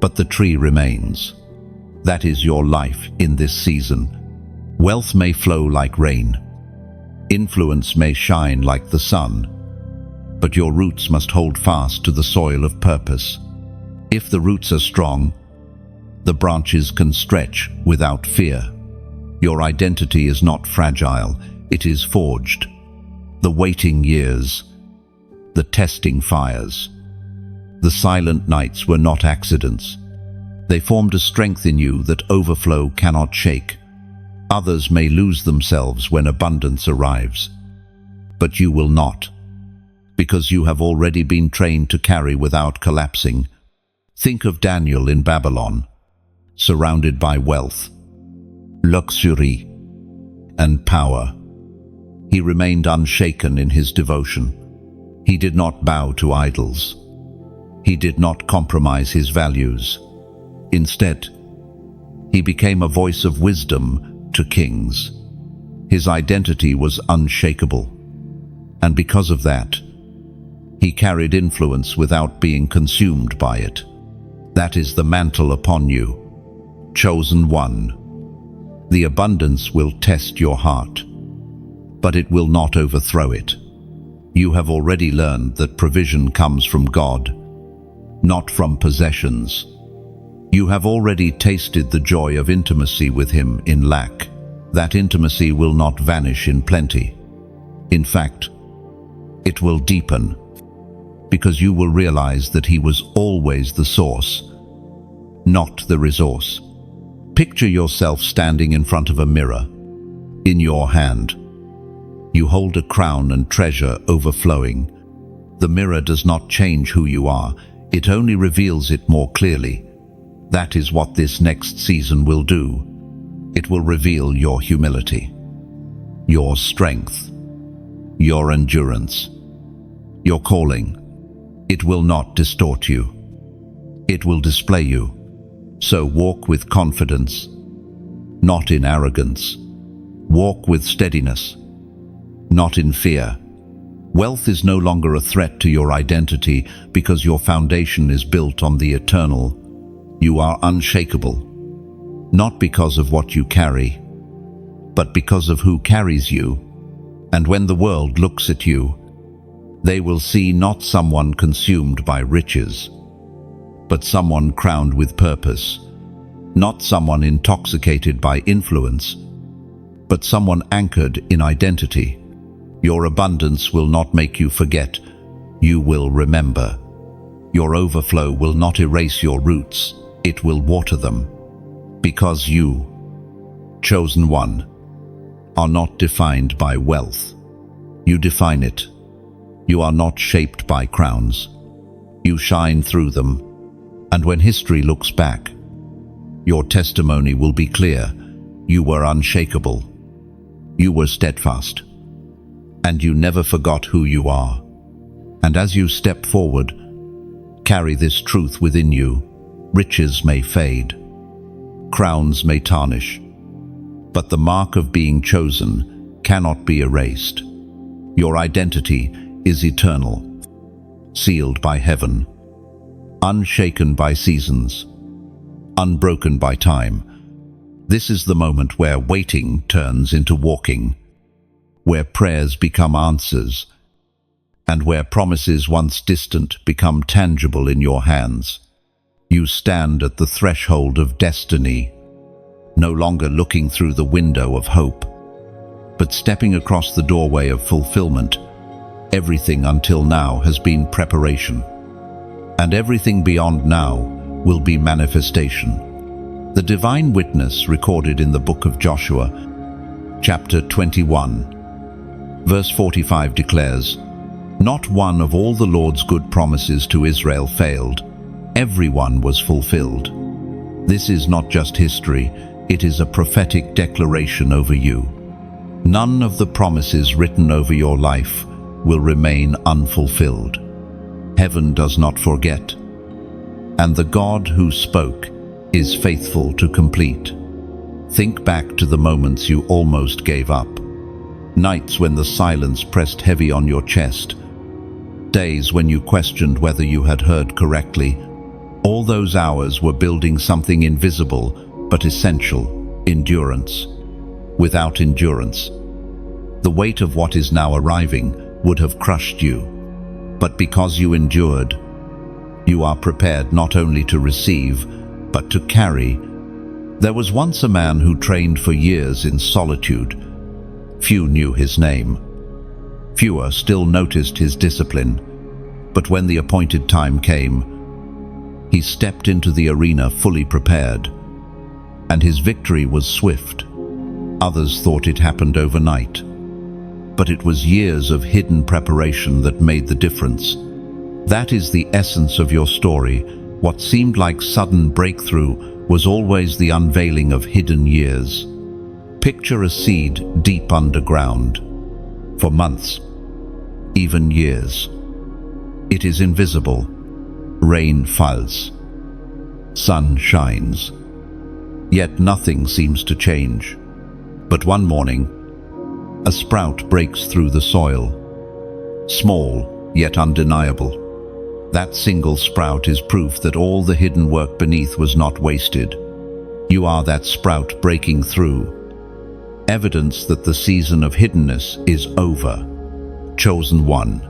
but the tree remains. That is your life in this season. Wealth may flow like rain. Influence may shine like the sun. But your roots must hold fast to the soil of purpose. If the roots are strong, the branches can stretch without fear. Your identity is not fragile, it is forged. The waiting years, the testing fires, the silent nights were not accidents. They formed a strength in you that overflow cannot shake. Others may lose themselves when abundance arrives, but you will not, because you have already been trained to carry without collapsing. Think of Daniel in Babylon, surrounded by wealth, luxury, and power. He remained unshaken in his devotion. He did not bow to idols. He did not compromise his values. Instead, he became a voice of wisdom to kings. His identity was unshakable, and because of that, he carried influence without being consumed by it. That is the mantle upon you, chosen one. The abundance will test your heart, but it will not overthrow it. You have already learned that provision comes from God, not from possessions. You have already tasted the joy of intimacy with Him in lack. That intimacy will not vanish in plenty. In fact, it will deepen, because you will realize that He was always the source, not the resource. Picture yourself standing in front of a mirror. In your hand, you hold a crown and treasure overflowing. The mirror does not change who you are, it only reveals it more clearly. That is what this next season will do. It will reveal your humility, your strength, your endurance, your calling. It will not distort you. It will display you. So walk with confidence, not in arrogance. Walk with steadiness, not in fear. Wealth is no longer a threat to your identity because your foundation is built on the eternal. You are unshakable, not because of what you carry, but because of who carries you. And when the world looks at you, they will see not someone consumed by riches, but someone crowned with purpose, not someone intoxicated by influence, but someone anchored in identity. Your abundance will not make you forget, you will remember. Your overflow will not erase your roots, it will water them. Because you, chosen one, are not defined by wealth. You define it. You are not shaped by crowns. You shine through them. And when history looks back, your testimony will be clear. You were unshakable. You were steadfast. And you never forgot who you are. And as you step forward, Carry this truth within you. Riches may fade, crowns may tarnish, but the mark of being chosen cannot be erased. Your identity is eternal, sealed by heaven, unshaken by seasons, unbroken by time. This is the moment where waiting turns into walking, where prayers become answers, and where promises once distant become tangible in your hands. You stand at the threshold of destiny, no longer looking through the window of hope, but stepping across the doorway of fulfillment. Everything until now has been preparation, and everything beyond now will be manifestation. The divine witness recorded in the book of Joshua, chapter 21, verse 45 declares, "Not one of all the Lord's good promises to Israel failed. Every one was fulfilled." This is not just history, it is a prophetic declaration over you. None of the promises written over your life will remain unfulfilled. Heaven does not forget, and the God who spoke is faithful to complete. Think back to the moments you almost gave up, nights when the silence pressed heavy on your chest, days when you questioned whether you had heard correctly. All those hours were building something invisible but essential: endurance. Without endurance, the weight of what is now arriving would have crushed you. But because you endured, you are prepared not only to receive, but to carry. There was once a man who trained for years in solitude. Few knew his name. Fewer still noticed his discipline. But when the appointed time came, he stepped into the arena fully prepared, and his victory was swift. Others thought it happened overnight, but it was years of hidden preparation that made the difference. That is the essence of your story. What seemed like sudden breakthrough was always the unveiling of hidden years. Picture a seed deep underground. For months, even years, it is invisible. Rain falls, sun shines, yet nothing seems to change. But one morning, a sprout breaks through the soil, small yet undeniable. That single sprout is proof that all the hidden work beneath was not wasted. You are that sprout breaking through, evidence that the season of hiddenness is over. Chosen one.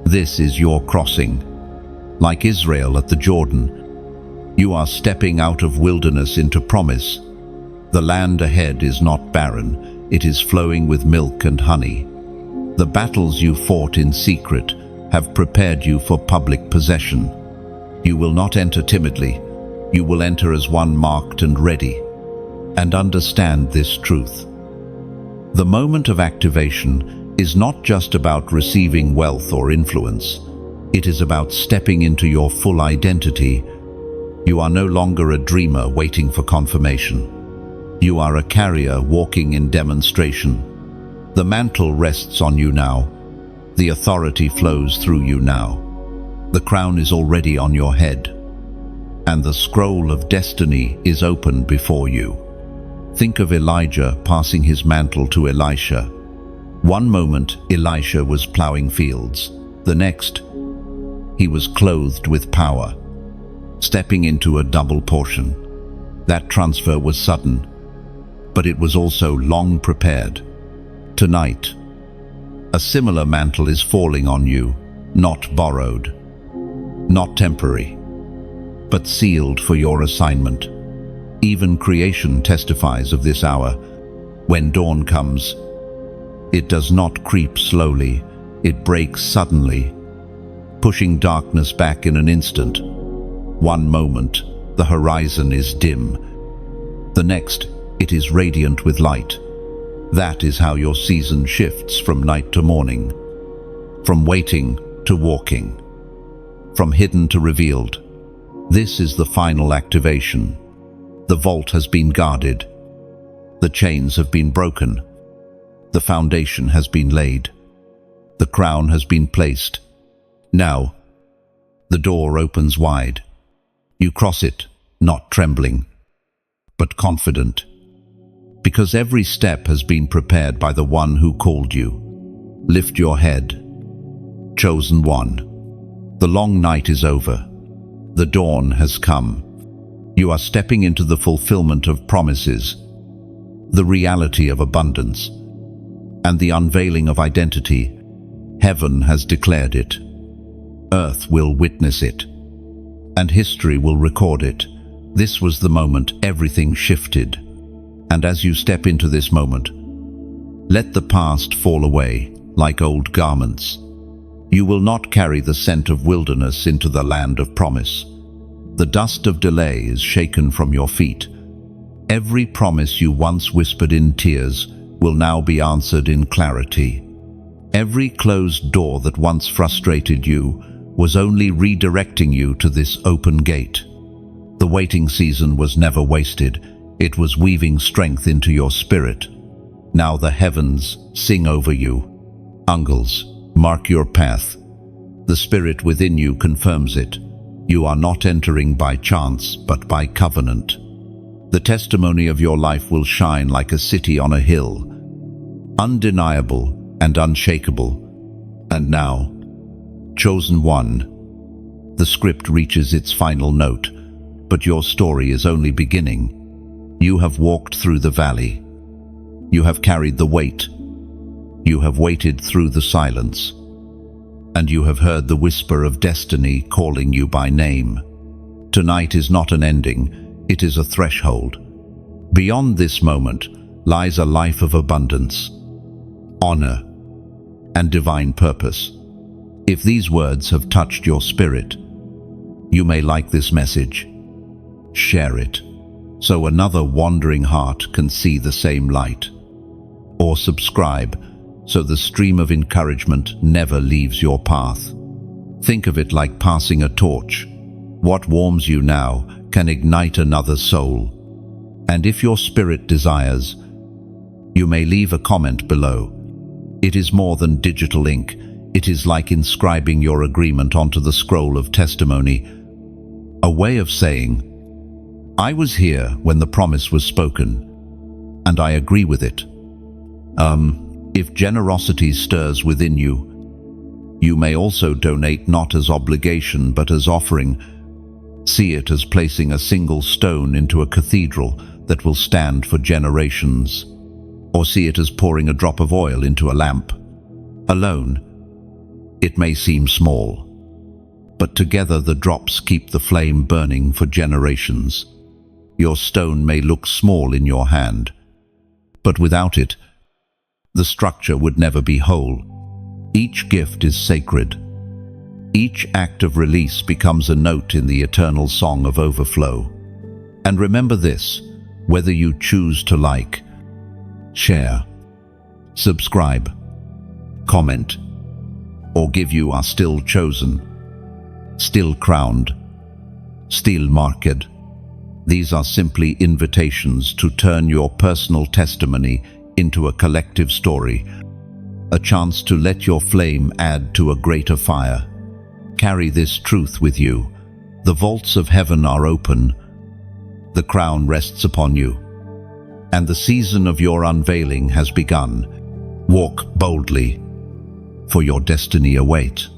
This is your crossing. Like Israel at the Jordan, you are stepping out of wilderness into promise. The land ahead is not barren, it is flowing with milk and honey. The battles you fought in secret have prepared you for public possession. You will not enter timidly, you will enter as one marked and ready. And understand this truth. The moment of activation is not just about receiving wealth or influence. It is about stepping into your full identity. You are no longer a dreamer waiting for confirmation. You are a carrier walking in demonstration. The mantle rests on you now. The authority flows through you now. The crown is already on your head, and the scroll of destiny is open before you. Think of Elijah passing his mantle to Elisha. One moment, Elisha was plowing fields. The next, he was clothed with power, stepping into a double portion. That transfer was sudden, but it was also long prepared. Tonight, a similar mantle is falling on you, not borrowed, not temporary, but sealed for your assignment. Even creation testifies of this hour. When dawn comes, it does not creep slowly, it breaks suddenly, pushing darkness back in an instant. One moment, the horizon is dim. The next, it is radiant with light. That is how your season shifts from night to morning, from waiting to walking, from hidden to revealed. This is the final activation. The vault has been guarded. The chains have been broken. The foundation has been laid. The crown has been placed. Now, The door opens wide. You cross it, not trembling, but confident, because every step has been prepared by the one who called you. Lift your head. Chosen one. The long night is over. The dawn has come. You are stepping into the fulfillment of promises, the reality of abundance, and the unveiling of identity. Heaven has declared it. Earth will witness it, and history will record it. This was the moment everything shifted. And as you step into this moment, let the past fall away like old garments. You will not carry the scent of wilderness into the land of promise. The dust of delay is shaken from your feet. Every promise you once whispered in tears will now be answered in clarity. Every closed door that once frustrated you was only redirecting you to this open gate. The waiting season was never wasted. It was weaving strength into your spirit. Now the heavens sing over you. Angels, mark your path. The Spirit within you confirms it. You are not entering by chance, but by covenant. The testimony of your life will shine like a city on a hill, undeniable and unshakable. And now, chosen one, the script reaches its final note, but your story is only beginning. You have walked through the valley. You have carried the weight. You have waited through the silence. And you have heard the whisper of destiny calling you by name. Tonight is not an ending, it is a threshold. Beyond this moment lies a life of abundance, honor, and divine purpose. If these words have touched your spirit, you may like this message. Share it, so another wandering heart can see the same light. Or subscribe, so the stream of encouragement never leaves your path. Think of it like passing a torch. What warms you now can ignite another soul. And if your spirit desires, you may leave a comment below. It is more than digital ink. It is like inscribing your agreement onto the scroll of testimony. A way of saying, I was here when the promise was spoken, and I agree with it. If generosity stirs within you, you may also donate not as obligation but as offering. See it as placing a single stone into a cathedral that will stand for generations. Or see it as pouring a drop of oil into a lamp. Alone, it may seem small, but together the drops keep the flame burning for generations. Your stone may look small in your hand, but without it, the structure would never be whole. Each gift is sacred. Each act of release becomes a note in the eternal song of overflow. And remember this, whether you choose to like, share, subscribe, comment, or give, you are still chosen, still crowned, still marked. These are simply invitations to turn your personal testimony into a collective story, a chance to let your flame add to a greater fire. Carry this truth with you. The vaults of heaven are open. The crown rests upon you, and the season of your unveiling has begun. Walk boldly, for your destiny awaits.